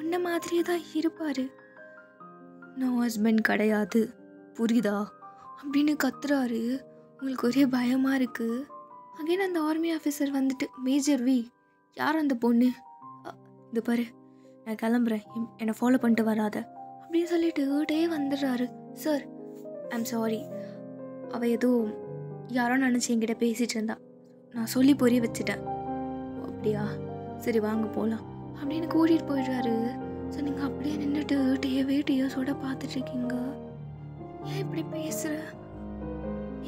உன்ன மாதிரியே தான் இருப்பார். நான் ஹஸ்பண்ட் கிடையாது, புரியுதா அப்படின்னு கத்துறாரு. உங்களுக்கு ஒரே பயமாக இருக்குது. அகைன் அந்த ஆர்மி ஆஃபீஸர் வந்துட்டு, மேஜர் வி யார் அந்த பொண்ணு? இது பாரு, நான் கிளம்புறேன், என்னை ஃபாலோ பண்ணிட்டு வராத அப்படின்னு சொல்லிட்டு டே வந்துடுறாரு. சார் ஐம் சாரி, அவள் ஏதோ யாரோ நினச்சி என்கிட்ட பேசிகிட்டு இருந்தா, நான் சொல்லி புரிய வச்சுட்டேன். அப்படியா, சரி வாங்க போகலாம் அப்படின்னு கூட்டிகிட்டு போயிடுறாரு. ஸோ நீங்கள் அப்படியே நின்றுட்டு டேயோட பார்த்துட்ருக்கீங்க. ஏன் இப்படி பேசுகிற?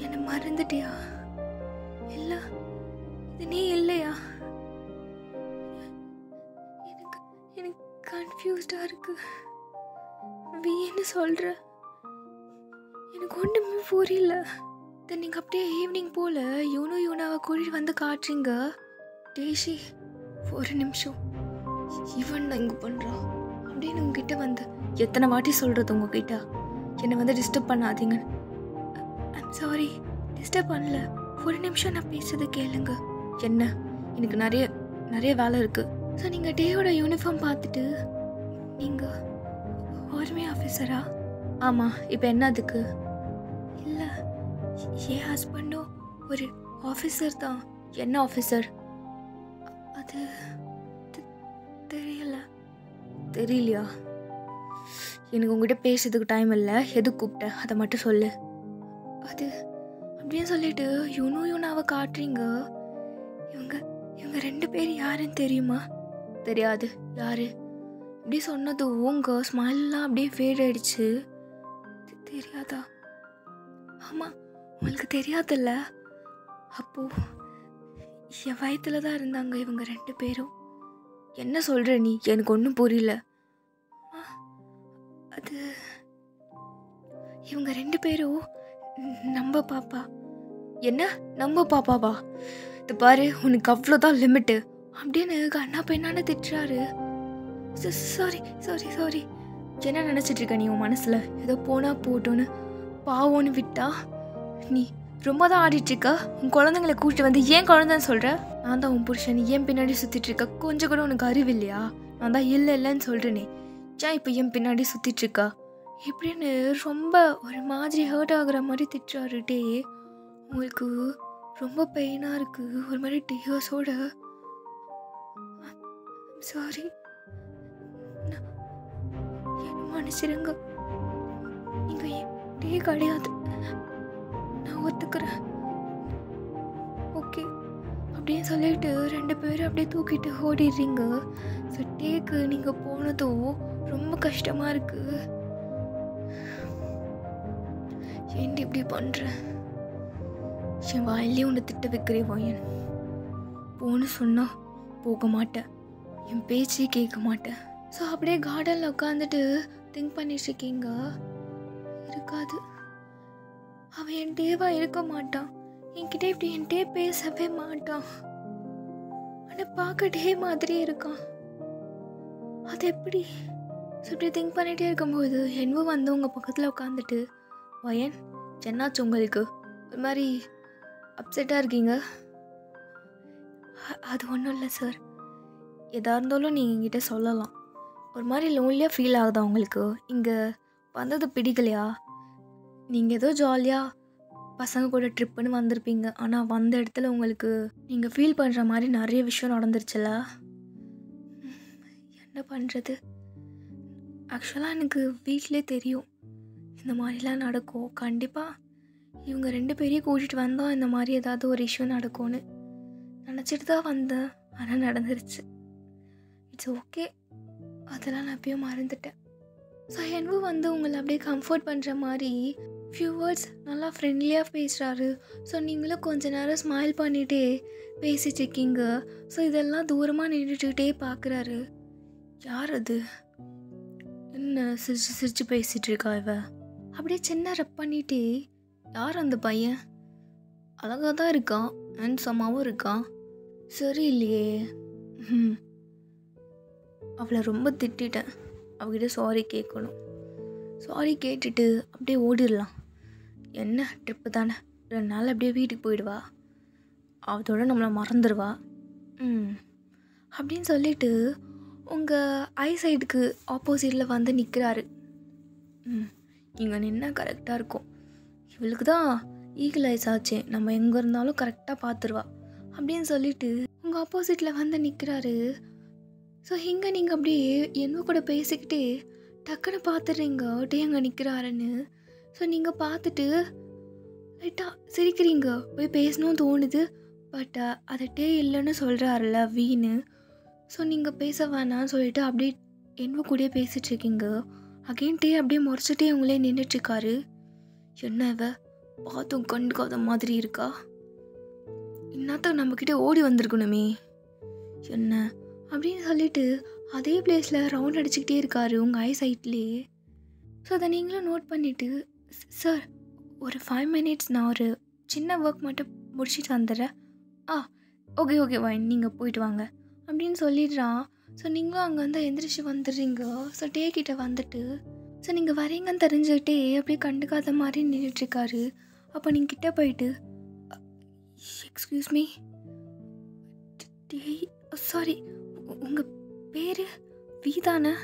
என்னை மறந்துட்டியா? இல்லை, இது நீ இல்லையா? எனக்கு கன்ஃபியூஸ்டாக இருக்கு. என்ன சொல்கிற? எனக்கு ஒன்றுமே புரியல. தென் நீங்கள் அப்படியே ஈவினிங் போல் யூனாவை கூட்டிகிட்டு வந்து காட்டுறீங்க. டேஷி ஒரு நிமிஷம், இவன் தான் இங்கே பண்ணுறா அப்படின்னு உங்ககிட்ட வந்து எத்தனை வாட்டி சொல்கிறது உங்ககிட்ட, என்னை வந்து டிஸ்டர்ப் பண்ணாதீங்க. ஐம் சாரி, டிஸ்டர்ப் பண்ணல. ஒரு நிமிஷம் நான் பேசுறது கேளுங்க. என்ன, எனக்கு நிறைய வேலை இருக்குது. ஸோ நீங்கள் டேயோட யூனிஃபார்ம் பார்த்துட்டு, நீங்கள் ஆர்மி ஆஃபீஸரா? ஆமாம், இப்போ என்ன அதுக்கு? இல்லை, என் ஹஸ்பண்டும் ஒரு ஆஃபீஸர் தான். என்ன ஆஃபீஸர்? அது தெரியலையா? எனக்கு உங்ககிட்ட பேசுறதுக்கு டைம் இல்லை. எது கூப்பிட்ட அதை மட்டும் சொல்லு. அது அப்படின்னு சொல்லிட்டு யூனாவை காட்டுறீங்க. இவங்க 2 பேர் யாருன்னு தெரியுமா? தெரியாது. யாரு? இப்படி சொன்னது உங்க ஸ்மைல்லாம் அப்படியே ஃபேட் ஆயிடுச்சு. தெரியாதா? ஆமாம், உங்களுக்கு தெரியாதுல்ல. அப்போது என் வயிற்றுல தான் இருந்தாங்க இவங்க 2 பேரும். என்ன சொல்கிற நீ? எனக்கு ஒன்றும் புரியல. அது இவங்க 2 பேரும் நம்ம பாப்பா. என்ன நம்ம பாப்பாவா? இது பாரு, உனக்கு அவ்வளோதான் லிமிட்டு அப்படின்னு கண்ணா பெண்ணான திட்டுறாரு. சாரி. என்ன நினச்சிட்டு இருக்க நீ? உன் மனசில் ஏதோ போனால் போட்டோன்னு பாவோன்னு விட்டா நீ ரொம்ப தான் ஆடிட்டுருக்க. உன் குழந்தைங்களை கூப்பிட்டு வந்து ஏன் குழந்தைன்னு சொல்கிற? நான் தான் உன் புருஷன், ஏன் பின்னாடி சுற்றிட்டுருக்க? கொஞ்சம் கூட உனக்கு அறிவு இல்லையா? நான் தான் இல்லைன்னு சொல்கிறேனே, ஏன் இப்போ என் பின்னாடி சுற்றிட்டுருக்கா? இப்படின்னு ரொம்ப ஒரு மாதிரி ஹர்ட் ஆகுற மாதிரி திட்டுறாரு டே. உங்களுக்கு ரொம்ப பெயினாக இருக்குது, ஒரு மாதிரி டீயர்ஸோட. சாரி, என்ன மன்னிச்சிடுங்க. நீங்கள் என் டே கிடையாது, நான் ஒத்துக்கிறேன். ஓகே அப்படின்னு சொல்லிட்டு 2 பேரும் அப்படியே தூக்கிட்டு ஓடிடுறீங்க. ஸோ டேக்கு நீங்கள் போனதும் ரொம்ப கஷ்டமாக இருக்குது. ஏன்டி இப்படி பண்ணுறேன்? என் வாயிலே உன்னை திட்ட வைக்கிறேன் வாயன். போன்னு சொன்னால் போக மாட்டேன், என் பேச்சே கேட்க மாட்டேன். ஸோ அப்படியே கார்டனில் உட்காந்துட்டு திங்க் பண்ணிட்டு இருக்கீங்க. இருக்காது, அவன் என் டேவா இருக்க மாட்டான், என்கிட்ட இப்படி என் டே பேசவே மாட்டான். ஆனால் பார்க்க டே மாதிரி இருக்கான், அது எப்படி? ஸோ இப்படி திங்க் பண்ணிகிட்டே இருக்கும்போது என்னவோ வந்து உங்கள் பக்கத்தில் உட்காந்துட்டு, வயன் என்னாச்சு உங்களுக்கு, ஒரு மாதிரி அப்செட்டாக இருக்கீங்க? அது ஒன்றும் இல்லை சார், எதாக இருந்தாலும் நீங்கள் என்கிட்ட சொல்லலாம். ஒரு மாதிரி லோன்லியாக ஃபீல் ஆகுதா உங்களுக்கு? இங்கே வந்தது பிடிக்கலையா? நீங்கள் ஏதோ ஜாலியாக பசங்க கூட ட்ரிப்புன்னு வந்திருப்பீங்க, ஆனால் வந்த இடத்துல உங்களுக்கு நீங்கள் ஃபீல் பண்ணுற மாதிரி நிறைய விஷயம் நடந்துருச்சுல்ல? என்ன பண்ணுறது? ஆக்சுவலாக எனக்கு வீட்டிலே தெரியும் இந்த மாதிரிலாம் நடக்கும். கண்டிப்பாக இவங்க 2 பேரையும் கூட்டிகிட்டு வந்தால் இந்த மாதிரி ஏதாவது ஒரு இஷ்யூ நடக்கும்னு நினச்சிட்டு தான் வந்தேன். ஆனால் நடந்துருச்சு. இட்ஸ் ஓகே, அதெல்லாம் நான் எப்பயும் மறந்துட்டேன். ஸோ என்னவோ வந்து உங்களை அப்படியே கம்ஃபர்ட் பண்ணுற மாதிரி ஃபியூ வேர்ட்ஸ் நல்லா ஃப்ரெண்ட்லியாக பேசுகிறாரு. ஸோ நீங்களும் கொஞ்ச நேரம் ஸ்மைல் பண்ணிகிட்டே பேசிகிட்ருக்கீங்க. ஸோ இதெல்லாம் தூரமாக நின்றுட்டுக்கிட்டே பார்க்குறாரு. யார் அது? என்ன சிரிச்சு சிரிச்சு பேசிகிட்டு இருக்கா இவ? அப்படியே சின்ன ரப் பண்ணிட்டு, யார் அந்த பையன்? அழகாக தான் இருக்கான், ஹேண்ட்ஸமாகவும் இருக்கான், சரி இல்லையே. அவளை ரொம்ப திட்டேன், அவகிட்ட சாரி கேட்கணும். சாரி கேட்டுட்டு அப்படியே ஓடிடலாம். என்ன ட்ரிப்பு தானே, 2 நாள் அப்படியே வீட்டுக்கு போயிடுவா, அதோட நம்மளை மறந்துடுவா. அப்படின்னு சொல்லிட்டு உங்கள் ஐ சைடுக்கு ஆப்போசிட்டில் வந்து நிற்கிறாரு. இங்கே நின்னா கரெக்டாக இருக்கும், இவளுக்கு தான் ஈகிள் ஐஸ் ஆச்சே, நம்ம எங்கே இருந்தாலும் கரெக்டாக பார்த்துருவா அப்படின்னு சொல்லிட்டு உங்கள் ஆப்போசிட்டில் வந்து நிற்கிறாரு. ஸோ இங்கே நீங்கள் அப்படியே என்ன கூட பேசிக்கிட்டே டக்குன்னு பார்த்துடுறீங்க டே அங்கே நிற்கிறாருன்னு. ஸோ நீங்கள் பார்த்துட்டு லைட்டாக சிரிக்கிறீங்க, போய் பேசணும்னு தோணுது. பட் அதை டே இல்லைன்னு சொல்கிறாருல வீணு. ஸோ நீங்கள் பேச வேணான்னு சொல்லிட்டு அப்படியே என்ன கூடயே பேசிகிட்ருக்கீங்க. அகெயின் டே அப்படியே முறைச்சிட்டே உங்களே நின்றுட்டுருக்காரு. என்ன இவ பார்த்தும் கண்டுக்காத மாதிரி இருக்கா, இன்னத்துக்கு நம்மக்கிட்ட ஓடி வந்திருக்கணுமே என்ன அப்படின்னு சொல்லிட்டு அதே பிளேஸில் ரவுண்ட் அடிச்சுக்கிட்டே இருக்காரு உங்கள் ஐ சைட்லேயே. ஸோ அதை நீங்களும் நோட் பண்ணிவிட்டு, சார் ஒரு 5 minutes நான் ஒரு சின்ன ஒர்க் மட்டும் முடிச்சுட்டு வந்துடுறேன். ஓகே ஓகே வாயின், நீங்கள் போயிட்டு வாங்க அப்படின்னு சொல்லிடுறான். ஸோ நீங்களும் அங்கே வந்து எந்திரிச்சு வந்துடுறீங்க. ஸோ டே கிட்ட வந்துட்டு, ஸோ நீங்கள் வரீங்கன்னு தெரிஞ்சுக்கிட்டே அப்படியே கண்டுக்காத மாதிரி நின்றுட்டுருக்காரு. அப்போ நீங்கள் கிட்டே போயிட்டு, எக்ஸ்கியூஸ் மீ டே, சாரி உங்கள் பேர் வீதானே?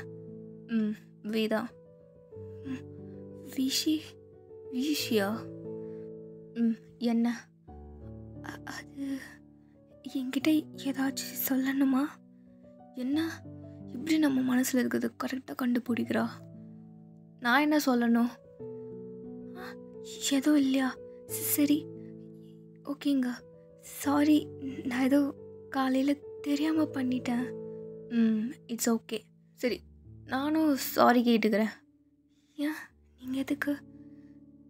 வீதா. விஷியா? என்ன அது என்கிட்ட ஏதாச்சும் சொல்லணுமா? என்ன இப்படி நம்ம மனசில் இருக்கிறது கரெக்டாக கண்டுபிடிக்கிறா? நான் என்ன சொல்லணும்? எதுவும் இல்லையா? சரி ஓகேங்க, சாரி, நான் ஏதோ காலையில் தெரியாமல் பண்ணிட்டேன். It's okay. சரி நானும் சாரி கேட்டுக்கிறேன். ஏன் நீங்கள் எதுக்கு?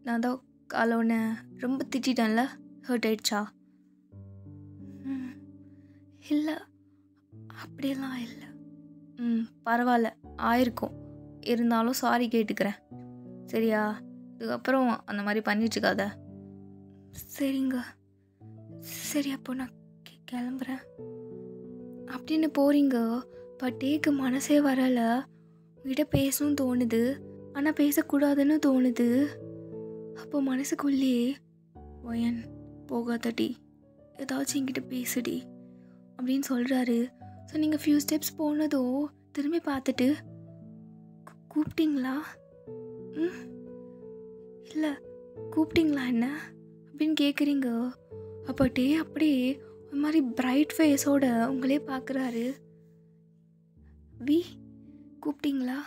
நான் தான் காலை ஒன்று ரொம்ப திட்டேன்ல, ஹர்ட் ஆயிடுச்சா? இல்லை அப்படியெல்லாம் இல்லை. பரவாயில்ல, ஆயிருக்கும், இருந்தாலும் சாரி கேட்டுக்கிறேன் சரியா? இதுக்கப்புறம் அந்த மாதிரி பண்ணிட்டுருக்காத. சரிங்க, சரி அப்போ நான் கிளம்புறேன் அப்படின்னு போகிறீங்க. பட் டேக்கு மனசே வரலை. உங்ககிட்ட பேசணும்னு தோணுது, ஆனால் பேசக்கூடாதுன்னு தோணுது. அப்போ மனசுக்குள்ளேயே, ஒயன் போகாதடி, ஏதாச்சும் என்கிட்ட பேசுடி அப்படின்னு சொல்கிறாரு. ஸோ நீங்கள் ஃபியூ ஸ்டெப்ஸ் போனதோ திரும்பி பார்த்துட்டு, கூப்பிட்டீங்களா ம் இல்லை கூப்பிட்டீங்களா என்ன அப்படின்னு கேட்குறீங்க. அப்போ டே அப்படியே ஒரு மாதிரி பிரைட் ஃபேஸோட உங்களே பார்க்குறாரு. வி கூப்பிட்டீங்களா,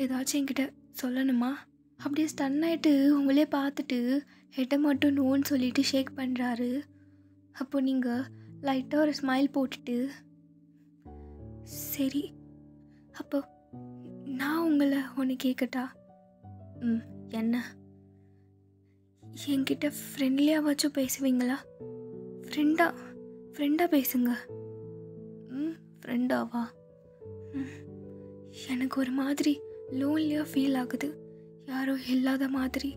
ஏதாச்சும் என்கிட்ட சொல்லணுமா? அப்படியே ஸ்டன் ஆகிட்டு உங்களே பார்த்துட்டு ஹெட்டை மட்டும் நோன்னு சொல்லிட்டு ஷேக் பண்ணுறாரு. அப்போ நீங்கள் லைட்டாக ஒரு ஸ்மைல் போட்டுட்டு, சரி அப்போ நான் உங்களை ஒன்று கேட்கட்டா? என்ன? என்கிட்ட ஃப்ரெண்ட்லியாவாச்சும் பேசுவீங்களா? ஃப்ரெண்டாக பேசுங்க. ஃப்ரெண்டாவா? எனக்கு ஒரு மாதிரி லோன்லியாக ஃபீல் ஆகுது, யாரோ இல்லாத மாதிரி.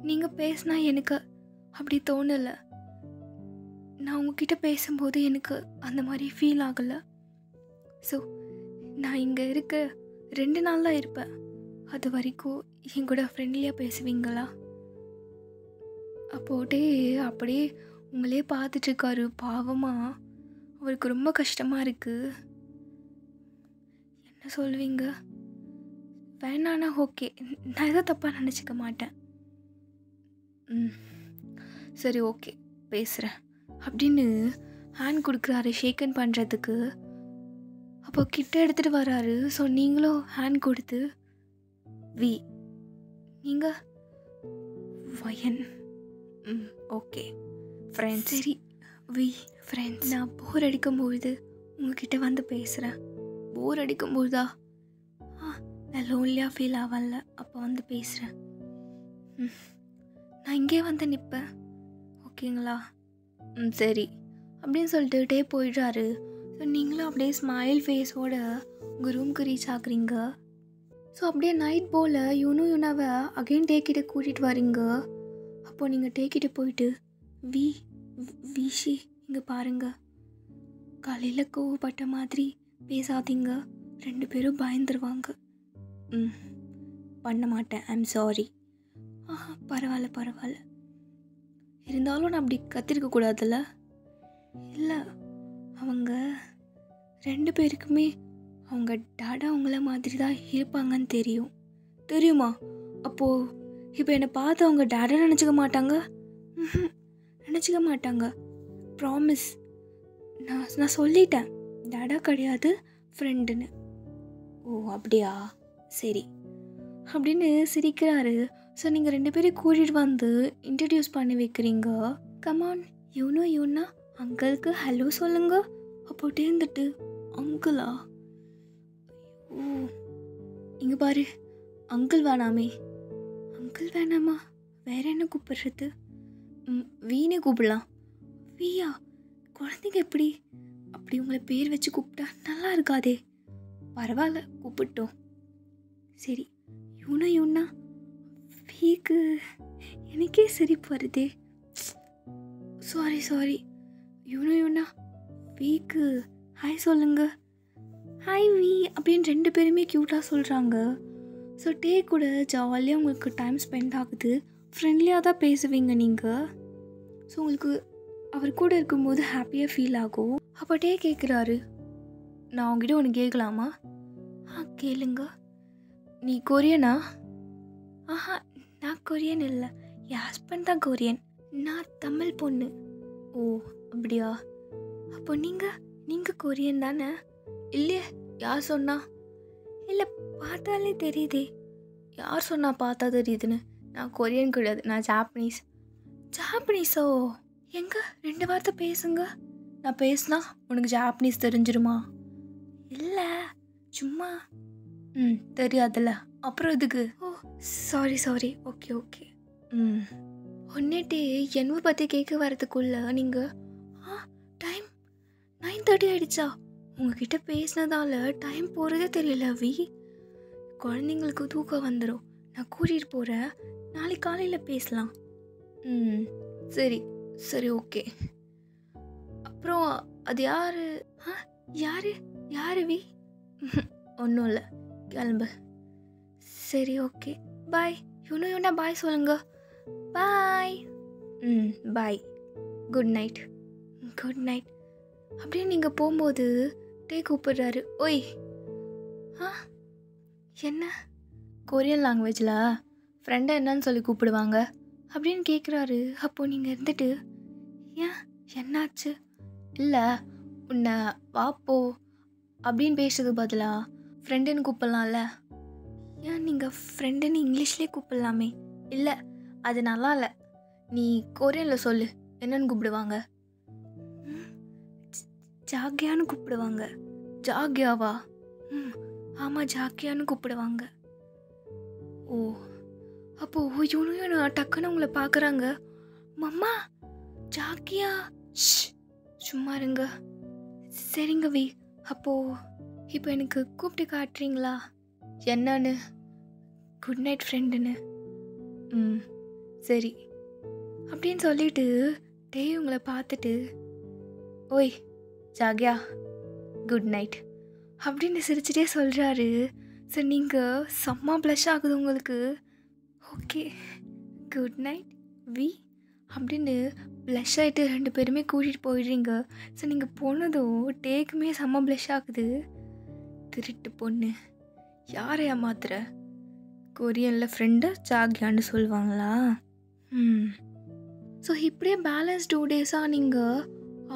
நீங்கள் பேசினா எனக்கு அப்படி தோணலை. நான் உங்ககிட்ட பேசும்போது எனக்கு அந்த மாதிரி ஃபீல் ஆகலை. ஸோ நான் இங்கே இருக்க 2 நாள் தான் இருப்பேன். அது வரைக்கும் என் கூட ஃப்ரெண்ட்லியாக பேசுவீங்களா? அப்போட்டே அப்படியே உங்களே பார்த்துட்ருக்காரு. பாவமாக அவருக்கு ரொம்ப கஷ்டமாக இருக்குது. என்ன சொல்வீங்க? வேணான்னா ஓகே, நான் எதுவும் தப்பாக நினச்சிக்க மாட்டேன். சரி ஓகே பேசுகிறேன் அப்படின்னு ஹேண்ட் கொடுக்குறாரு ஷேக்கன் பண்ணுறதுக்கு. அப்போ கிட்ட எடுத்துகிட்டு வராரு. ஸோ நீங்களும் ஹேண்ட் கொடுத்து, வி நீங்கள் வயன், ஓகே ஃப்ரெண்ட்ஸ். சரி வி ஃப்ரெண்ட்ஸ். நான் போர் அடிக்கும்பொழுது உங்ககிட்ட வந்து பேசுகிறேன். போர் அடிக்கும்போதா? நான் லோன்லியாக ஃபீல் ஆகல, அப்போ வந்து பேசுகிறேன். நான் இங்கே வந்து நிற்பேன், ஓகேங்களா? சரி அப்படின்னு சொல்லிட்டுட்டே போயிடுறாரு. ஸோ நீங்களும் அப்படியே ஸ்மைல் ஃபேஸோட உங்கள் ரூம்க்கு ரீச் ஆகுறீங்க. ஸோ அப்படியே நைட் போல் யூனாவை அகைன் டேக்கிட்ட கூட்டிகிட்டு வரீங்க. அப்போது நீங்கள் டேக்கிட்ட போயிட்டு, விஷி இங்கே பாருங்கள், காலையில் கோவப்பட்ட மாதிரி பேசாதீங்க, 2 பேரும் பயந்துருவாங்க. பண்ண மாட்டேன், ஐம் சாரி. பரவாயில்ல, இருந்தாலும் நான் அப்படி கத்திருக்க கூடாதுல்ல? இல்லை, அவங்க 2 பேருக்குமே அவங்க டாடா அவங்கள மாதிரி தான் இருப்பாங்கன்னு தெரியுமா? அப்போது இப்போ என்னை பார்த்து அவங்க டாடா நினச்சிக்க மாட்டாங்க. ப்ராமிஸ். நான் சொல்லிட்டேன், டாடா கிடையாது, ஃப்ரெண்டுன்னு. ஓ அப்படியா, சரி அப்படின்னு சிரிக்கிறாரு. ஸோ நீங்கள் 2 பேரும் கூட்டிகிட்டு வந்து இன்ட்ரடியூஸ் பண்ணி வைக்கிறீங்க. கமான் யூனா அங்கிளுக்கு ஹலோ சொல்லுங்க. அப்போட்டே இருந்துட்டு, அங்கிளா? ஓ இங்கே பாரு, அங்கிள் வேணாமா? வேற என்ன கூப்பிடுறது? வீணே கூப்பிடலாம். வீயா? குழந்தைங்க எப்படி அப்படி உங்களை பேர் வச்சு கூப்பிட்டா நல்லா இருக்காதே. பரவாயில்ல, கூப்பிட்டோம். சரி யூனா வீக்கு எனக்கே சிரிப்பு வருதே. சாரி யூனா வீக்கு ஹாய் சொல்லுங்க. ஹாய் வி அப்படின்னு 2 பேருமே க்யூட்டாக சொல்கிறாங்க. ஸோ டே கூட ஜாலியாக உங்களுக்கு டைம் ஸ்பெண்ட் ஆகுது. ஃப்ரெண்ட்லியாக தான் பேசுவீங்க நீங்கள். ஸோ உங்களுக்கு அவர் கூட இருக்கும்போது ஹாப்பியாக ஃபீல் ஆகும். அப்போ டே கேட்குறாரு, நான் உங்ககிட்ட ஒன்று கேட்கலாமா? கேளுங்க. நீ கொரியனா? நான் கொரியன் இல்லை, என் ஹஸ்பண்ட் தான் கொரியன். நான் தமிழ் பொண்ணு. ஓ அப்படியா? அப்போ நீங்கள் கொரியன் தானே? இல்லையே, யார் சொன்னா? இல்லை பார்த்தாலே தெரியுதே. யார் சொன்னா பார்த்தா தெரியுதுன்னு? நான் கொரியன் கிடையாது, நான் ஜாப்பனீஸோ? எங்க 2 வார்த்தை பேசுங்க. நான் பேசுனா உனக்கு ஜாப்பனீஸ் தெரிஞ்சிருமா? இல்லை சும்மா. தெரியாதுல்ல, அப்புறம் எதுக்கு? ஓ சாரி ஓகே ஒன்னேட்டே என்னை பற்றி கேட்க வரதுக்குள்ள நீங்கள் டைம் 9:30 ஆகிடுச்சா? உங்ககிட்ட பேசினதால டைம் போகிறதே தெரியல வி. குழந்தைங்களுக்கு தூக்கம் வந்துடும், நான் கூட்டிகிட்டு போகிறேன், நாளைக்கு காலையில் பேசலாம். சரி ஓகே. அப்புறம் அது யாரு வி? ஒன்றும் இல்லை, கிளம்பு. சரி ஓகே பாய். யூனா பாய் சொல்லுங்க. பாய். பாய். Good night. அப்படின்னு நீங்கள் போகும்போது டே கூப்பிடுறாரு. ஓய் என்ன கொரியன் லாங்குவேஜில் ஃப்ரெண்டை என்னன்னு சொல்லி கூப்பிடுவாங்க அப்படின்னு கேட்குறாரு. அப்போது நீங்கள் இருந்துட்டு ஏன் என்னாச்சு? இல்லை உன்னை வாப்போ அப்படின்னு பேசுறதுக்கு பதிலாக ஃப்ரெண்டுன்னு கூப்பிட்லாம்ல. ஏன் நீங்கள் ஃப்ரெண்டுன்னு இங்கிலீஷ்லேயே கூப்பிட்லாமே. இல்லை அது நல்லா இல்லை, நீ கொரியனில் சொல்லு என்னன்னு கூப்பிடுவாங்க. ஜாகியான்னு கூப்பிடுவாங்க. ஜாகியாவா? ஆமாம் ஜாகியான்னு கூப்பிடுவாங்க. ஓ அப்போது இவனும் டக்குன்னு உங்களை பார்க்குறாங்க. மம்மா ஜாகியா. சும்மா இருங்க. சரிங்க வி, அப்போது இப்போ எனக்கு கூப்பிட்டு காட்டுறீங்களா என்னன்னு? குட் நைட் ஃப்ரெண்டுன்னு. சரி அப்படின்னு சொல்லிட்டு டேய் உங்களை பார்த்துட்டு ஓய் ஜாகியா குட் நைட் அப்படின்னு சிரிச்சிட்டே சொல்கிறாரு. சார் நீங்கள் செம்ம ப்ளஷ் ஆகுது உங்களுக்கு. ஓகே குட் நைட் வி அப்படின்னு ப்ளஷ் ஆகிட்டு 2 பேருமே கூட்டிகிட்டு போயிடுறீங்க. சார் நீங்கள் போனதும் டேக்குமே செம்ம ப்ளஷ் ஆகுது. திருட்டு பொண்ணு, யாரை ஏமாத்துற? கொரியனில் ஃப்ரெண்டை ஜாகியான்னு சொல்லுவாங்களா? ஸோ இப்படியே பேலன்ஸ் 2 டேஸாக நீங்கள்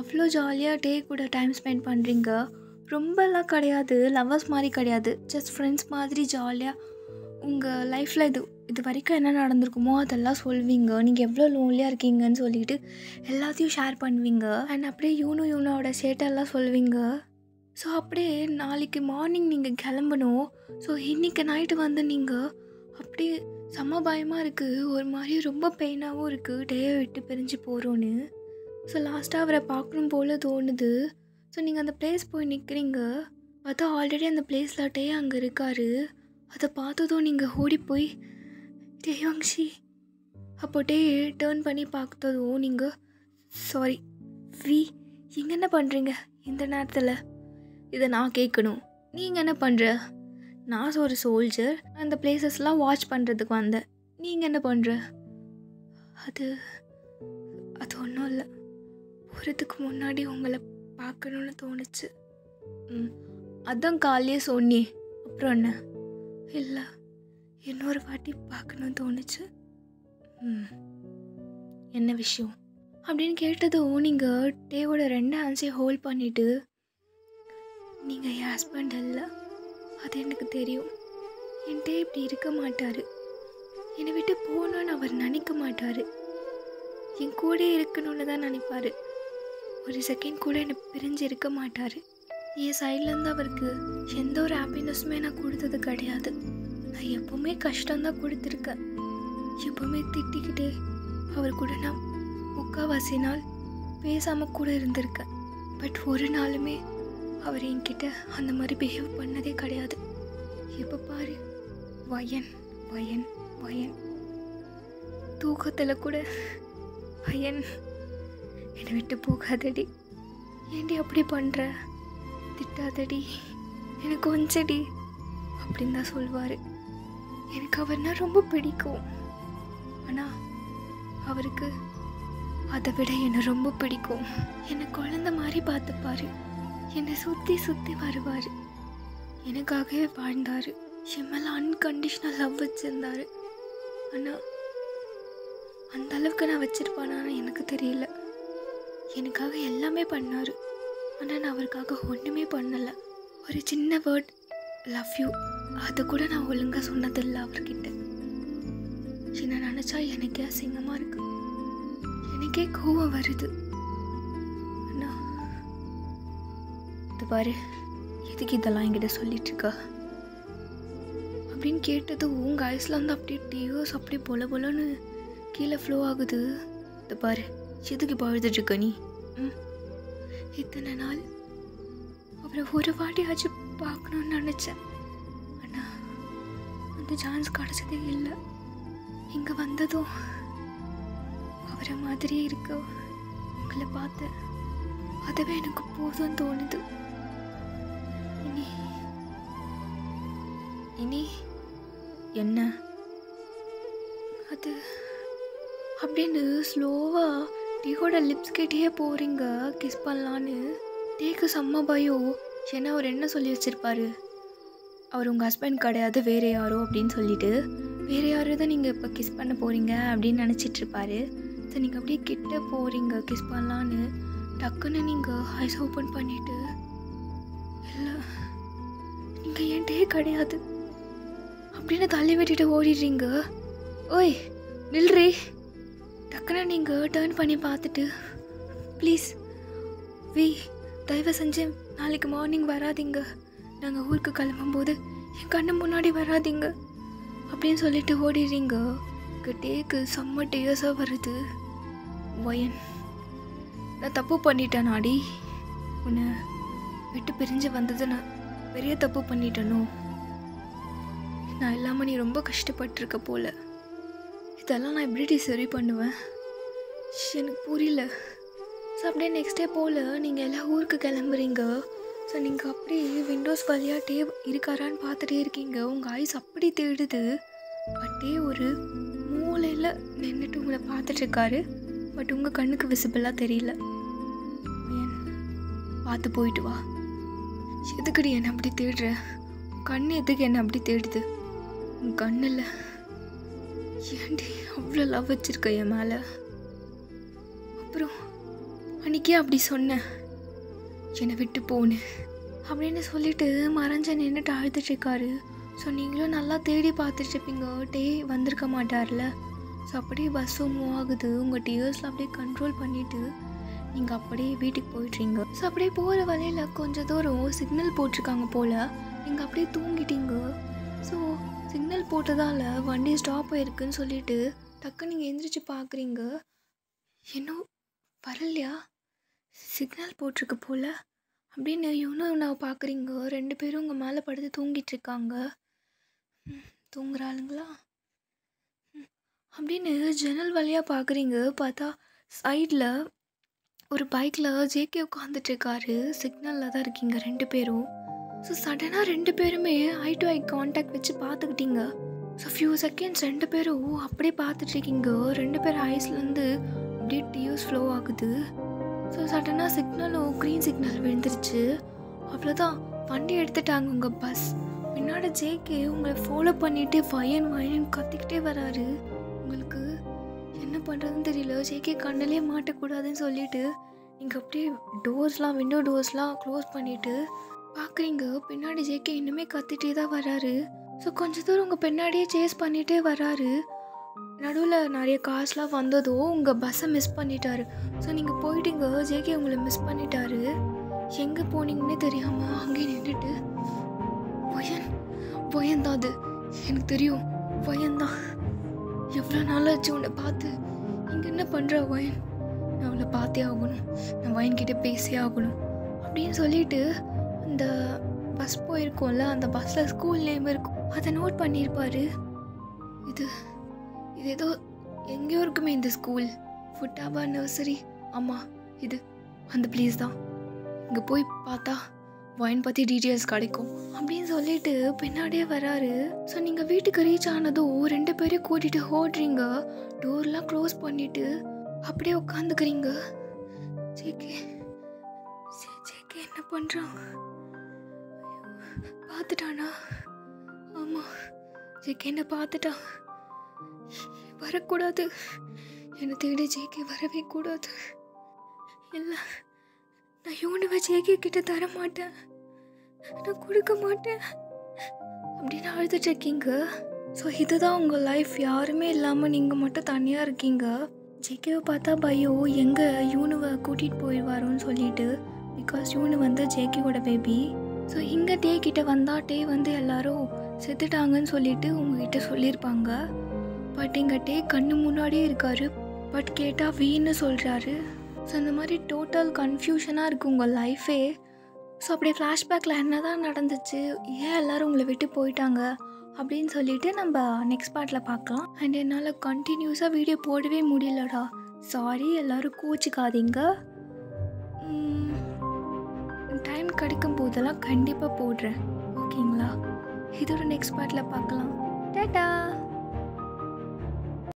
அவ்வளோ ஜாலியாக டே கூட டைம் ஸ்பெண்ட் பண்ணுறீங்க. ரொம்பலாம் கிடையாது, லவ்வர்ஸ் மாதிரி கிடையாது, ஜஸ்ட் ஃப்ரெண்ட்ஸ் மாதிரி ஜாலியாக உங்கள் லைஃப்பில் இது வரைக்கும் என்ன நடந்திருக்குமோ அதெல்லாம் சொல்வீங்க. நீங்கள் எவ்வளோ லோன்லியாக இருக்கீங்கன்னு சொல்லிட்டு எல்லாத்தையும் ஷேர் பண்ணுவீங்க. அண்ட் அப்படியே யூனோட சேட்டெல்லாம் சொல்வீங்க. ஸோ அப்படியே நாளைக்கு மார்னிங் நீங்கள் கிளம்பணும். ஸோ இன்றைக்கி நைட்டு வந்து நீங்கள் அப்படியே செம்ம பயமாக இருக்குது, ஒரு மாதிரி ரொம்ப பெயினாகவும் இருக்குது, டேயை விட்டு பிரிஞ்சு போகிறோன்னு. ஸோ லாஸ்ட்டாக அவரை பார்க்கணும் போல் தோணுது. ஸோ நீங்கள் அந்த பிளேஸ் போய் நிற்கிறீங்க. அதான் ஆல்ரெடி அந்த பிளேஸில் டே அங்கே இருக்கார். அதை பார்த்ததும் நீங்கள் ஓடி போய் டே வங்ஷி. அப்போ டே டேர்ன் பண்ணி பார்த்ததும் நீங்கள் சாரி வி, இங்கே என்ன பண்ணுறீங்க இந்த நேரத்தில்? இதை நான் கேட்கணும். நீங்கள் என்ன பண்ணுற? நான் ஒரு சோல்ஜர், அந்த பிளேசஸ்லாம் வாட்ச் பண்ணுறதுக்கு வந்தேன். நீங்கள் என்ன பண்ணுற? அது ஒன்றும் இல்லை, போகிறதுக்கு முன்னாடி உங்களை பார்க்கணுன்னு தோணுச்சு. அதான் காலையே சொன்னி, அப்புறம் என்ன? இல்லை இன்னொரு வாட்டி பார்க்கணுன்னு தோணுச்சு. என்ன விஷயம் அப்படின்னு கேட்டதும் நீங்கள் டேவோட 2 ஹேண்ட்ஸையும் ஹோல்ட் பண்ணிவிட்டு நீங்கள் என் ஹஸ்பண்ட் இல்லை, அது எனக்கு தெரியும். என் டே இப்படி இருக்க மாட்டார், என்னை விட்டு போகணுன்னு அவர் நினைக்க மாட்டார், என் கூட இருக்கணும்னு தான் நினைப்பார். ஒரு செகண்ட் கூட என்னை பிரிஞ்சு இருக்க மாட்டார். என் சைட்லேருந்து அவருக்கு எந்த ஒரு ஹாப்பினஸுமே நான் கொடுத்தது கிடையாது. நான் எப்போவுமே கஷ்டம்தான் கொடுத்துருக்கேன். எப்போவுமே திட்டிக்கிட்டே அவர் கூட நான் 3/4 நாள் பேசாமல் கூட இருந்திருக்கேன். பட் ஒரு நாளுமே அவர் என்கிட்ட அந்த மாதிரி பிஹேவ் பண்ணதே கிடையாது. எப்போ பாரு வயன் வயன் வயன், தூக்கத்தில் கூட வயன், என்னை விட்டு போகாதடி, ஏண்டி அப்படி பண்ணுற, திட்டாதடி, எனக்கு கொஞ்சடி அப்படின்னு தான் சொல்வார். எனக்கு அவர்னா ரொம்ப பிடிக்கும். ஆனால் அவருக்கு அதை விட என்னை ரொம்ப பிடிக்கும். என்னை குழந்த மாதிரி பார்த்துப்பார், என்னை சுற்றி சுற்றி வருவார், எனக்காகவே வாழ்ந்தார், என் மேலே அன்கண்டிஷ்னல் லவ் வச்சுருந்தார். ஆனால் அந்த அளவுக்கு நான் வச்சுருப்பானான்னு எனக்கு தெரியல. எனக்காக எல்லாமே பண்ணார். ஆனால் நான் அவருக்காக ஒன்றுமே பண்ணலை. ஒரு சின்ன வேர்ட் லவ் யூ அதை கூட நான் ஒழுங்காக சொன்னதில்லை அவர்கிட்ட. என்னை நினச்சா எனக்கே அசிங்கமாக இருக்கு, எனக்கே கோவம் வருது. அண்ணா இது பாரு, எதுக்கு இதெல்லாம் என்கிட்ட சொல்லிட்டுருக்கா அப்படின்னு கேட்டது உங்கள் ஐஸில் வந்து அப்படியே டீயர்ஸ் அப்படியே பொல பொலன்னு கீழே ஃப்ளோ ஆகுது. இது பாரு, எதுக்கு இப்போ அழுதுட்ருக்க நீ? இத்தனை நாள் அவரை ஒரு வாட்டியாச்சும் பார்க்கணுன்னு நினச்சேன், ஆனால் அந்த சான்ஸ் கிடச்சதே இல்லை. இங்கே வந்ததும் அவரை மாதிரியே இருக்க உங்களை பார்த்தேன், அதுவே எனக்கு போதும்னு தோணுது. இனி என்ன அது அப்படின்னு ஸ்லோவாக டீயோட லிப்ஸ் கிட்டே போகிறீங்க கிஸ் பண்ணலான்னு. டேக்கு செம்ம பயம். ஏன்னா அவர் என்ன சொல்லி வச்சுருப்பாரு, அவர் உங்கள் ஹஸ்பண்ட் கிடையாது வேறு யாரோ அப்படின்னு சொல்லிட்டு வேறு யாரோ தான் நீங்கள் இப்போ கிஸ் பண்ண போகிறீங்க அப்படின்னு நினச்சிட்ருப்பாரு. ஸோ நீங்கள் அப்படியே கிட்ட போகிறீங்க கிஸ் பண்ணலான்னு, டக்குன்னு நீங்கள் ஐஸ் ஓப்பன் பண்ணிவிட்டு இல்லை நீங்கள் என் டே கிடையாது அப்படின்னு தள்ளி விட்டுட்டு ஓடிடுறீங்க. ஓய் நில்றி. டக்குன்னு நீங்கள் டேர்ன் பண்ணி பார்த்துட்டு ப்ளீஸ் தயவு செஞ்சு நாளைக்கு மார்னிங் வராதிங்க, நாங்கள் ஊருக்கு கிளம்பும்போது என் கண்ணு முன்னாடி வராதிங்க அப்படின்னு சொல்லிட்டு ஓடிடுறீங்க. டேக்கு செம்ம டேஸாக வருது. வயன் நான் தப்பு பண்ணிட்டேன் நாடி, உன்னை விட்டு பிரிஞ்சு வந்தது நான் பெரிய தப்பு பண்ணிட்டேனோ, நான் இல்லாமல் நீ ரொம்ப கஷ்டப்பட்டிருக்க போல, இதெல்லாம் நான் எப்படி சரி பண்ணுவேன் எனக்கு புரியல. ஸோ அப்படியே நெக்ஸ்ட் டே போல் நீங்கள் எல்லாம் ஊருக்கு கிளம்புறீங்க. ஸோ நீங்கள் அப்படியே விண்டோஸ் வழியாக டே இருக்காரான்னு பார்த்துட்டே இருக்கீங்க. உங்கள் ஐஸ் அப்படி தேடுது. பட் ஒரு மூலையில் நின்றுட்டு உங்களை பார்த்துட்ருக்காரு. பட் உங்கள் கண்ணுக்கு விசிபிளாக தெரியல. பார்த்து போயிட்டு வா. எதுக்குடி என்னை அப்படி தேடுற? கண் எதுக்கு என்னை அப்படி தேடுது? உன் கண்ணில் ஏன்டி அவ்வளோ லவ் வச்சுருக்க என் மேலே? அப்புறம் அன்றைக்கே அப்படி சொன்னேன் என்னை விட்டு போன்னு அப்படின்னு சொல்லிட்டு மறைஞ்ச நின்றுட்டு அழுதுட்ருக்காரு. ஸோ நீங்களும் நல்லா தேடி பார்த்துட்ருப்பீங்க. டே வந்திருக்க மாட்டார்ல. ஸோ அப்படியே பஸ்ஸும் மூவ் ஆகுது. உங்கள் டியர்ஸில் அப்படியே கண்ட்ரோல் பண்ணிவிட்டு நீங்கள் அப்படியே வீட்டுக்கு போயிட்றீங்க. ஸோ அப்படியே போகிற வழியில் கொஞ்சம் தூரம் சிக்னல் போட்டிருக்காங்க போல். நீங்கள் அப்படியே தூங்கிட்டீங்க. ஸோ சிக்னல் போட்டதால் வண்டி ஸ்டாப் ஆகிருக்குன்னு சொல்லிவிட்டு டக்கு நீங்கள் எந்திரிச்சு பார்க்குறீங்க. இன்னும் வரலையா? சிக்னல் போட்டிருக்கு போல் அப்படின்னு இன்னும் நான் பார்க்குறீங்க. 2 பேரும் உங்கள் மேலே படுத்து தூங்கிட்டுருக்காங்க. தூங்குறாளுங்களா அப்படின்னு ஜன்னல் வழியாக பார்க்குறீங்க. பார்த்தா சைடில் ஒரு பைக்கில் ஜேகே உட்காந்துட்ருக்காரு. சிக்னலில் தான் இருக்கீங்க 2 பேரும். ஸோ சடனாக 2 பேருமே ஐ டு ஐ கான்டாக்ட் வச்சு பார்த்துக்கிட்டீங்க. ஸோ ஃபியூ செகண்ட்ஸ் 2 பேரும் அப்படியே பார்த்துட்ருக்கீங்க. 2 பேர் ஐஸ்லேருந்து அப்படியே டியூஸ் ஃப்ளோ ஆகுது. ஸோ சடனாக சிக்னலும் க்ரீன் சிக்னல் விழுந்துருச்சு. அவ்வளோதான், வண்டி எடுத்துட்டாங்க உங்கள் பஸ். பின்னாடி ஜேகே உங்களை ஃபாலோ பண்ணிவிட்டு வயன் கத்திக்கிட்டே வராரு. உங்களுக்கு என்ன பண்ணுறதுன்னு தெரியல. ஜேகே கண்ணிலே மாட்டக்கூடாதுன்னு சொல்லிவிட்டு நீங்கள் அப்படியே விண்டோ டோர்ஸ்லாம் க்ளோஸ் பண்ணிவிட்டு பார்க்குறீங்க. பின்னாடி ஜேகே இன்னுமே கத்திட்டே தான் வராரு. ஸோ கொஞ்சம் தூரம் உங்கள் பின்னாடியே சேஸ் பண்ணிகிட்டே வராரு. நடுவில் நிறைய காசுலாம் வந்ததோ உங்கள் பஸ்ஸை மிஸ் பண்ணிட்டாரு. ஸோ நீங்கள் போயிட்டீங்க. ஜேகே உங்களை மிஸ் பண்ணிட்டாரு. எங்கே போனீங்கன்னே தெரியாமல் அங்கே நின்றுட்டு வயன் தான் அது எனக்கு தெரியும், வயன் தான். எவ்வளோ நாளாச்சு உன்னை பார்த்து. இங்கே என்ன பண்ணுற வயன்? நான் அவளை பார்த்தே ஆகணும், நான் வயன்கிட்ட பேசியே ஆகணும் அப்படின்னு சொல்லிட்டு அந்த பஸ் போயிருக்கோம்ல, அந்த பஸ்ஸில் ஸ்கூல் நேம் இருக்கும், அதை நோட் பண்ணியிருப்பார். இது ஏதோ எங்கேயோ இருக்குமே இந்த ஸ்கூல், ஃபுட்டாபா நர்சரி. ஆமாம், இது அந்த பிளேஸ் தான். இங்கே போய் பார்த்தா வயன் பற்றி டீட்டெயில்ஸ் கிடைக்கும் அப்படின்னு சொல்லிட்டு பின்னாடியே வராரு. ஸோ நீங்கள் வீட்டுக்கு ரீச் ஆனதும் 2 பேரையும் கூட்டிகிட்டு ஓடுறீங்க. டோர்லாம் க்ளோஸ் பண்ணிவிட்டு அப்படியே உட்காந்துக்கிறீங்க. ஜேகே என்ன பண்ணுறான்? பார்த்துட்டானா? ஆமாம், ஜேகே என்ன பார்த்துட்டான். வரக்கூடாது, என்னை தேடி ஜேகே வரவே கூடாது. இல்லை, நான் யூனிவை ஜேகே கிட்ட தர மாட்டேன், நான் கொடுக்க மாட்டேன் அப்படின்னு அழுதுட்ருக்கீங்க. ஸோ இதுதான் உங்கள் லைஃப். யாருமே இல்லாமல் நீங்கள் மட்டும் தனியாக இருக்கீங்க. ஜேகேவை பார்த்தா பயம், எங்கே யூனுவை கூட்டிகிட்டு போயிடுவாரோன்னு சொல்லிட்டு. பிகாஸ் யூனு வந்து ஜேகேவோட பேபி. ஸோ இங்கே டே கிட்ட வந்தால் டே வந்து எல்லோரும் செத்துட்டாங்கன்னு சொல்லிட்டு உங்ககிட்ட சொல்லியிருப்பாங்க. பட் இங்கே டே கண்ணு முன்னாடியே இருக்கார். பட் கேட்டால் வீன்னு சொல்கிறாரு. ஸோ இந்த மாதிரி டோட்டல் கன்ஃபியூஷனாக இருக்குது உங்கள் லைஃபே. ஸோ அப்படியே ஃப்ளாஷ்பேக்கில் என்ன தான் நடந்துச்சு, ஏன் எல்லோரும் உங்களை விட்டு போயிட்டாங்க அப்படின்னு சொல்லிட்டு நம்ம நெக்ஸ்ட் பார்ட்டில் பார்க்கலாம். அண்ட் என்னால் கண்டினியூஸாக வீடியோ போடவே முடியலடா, சாரி, எல்லோரும் கோச்சிக்காதீங்க. டைம் கிடைக்கும் போதெல்லாம் கண்டிப்பாக போடுறேன், ஓகேங்களா? இதோட நெக்ஸ்ட் பார்ட்டில் பார்க்கலாம். டாடா.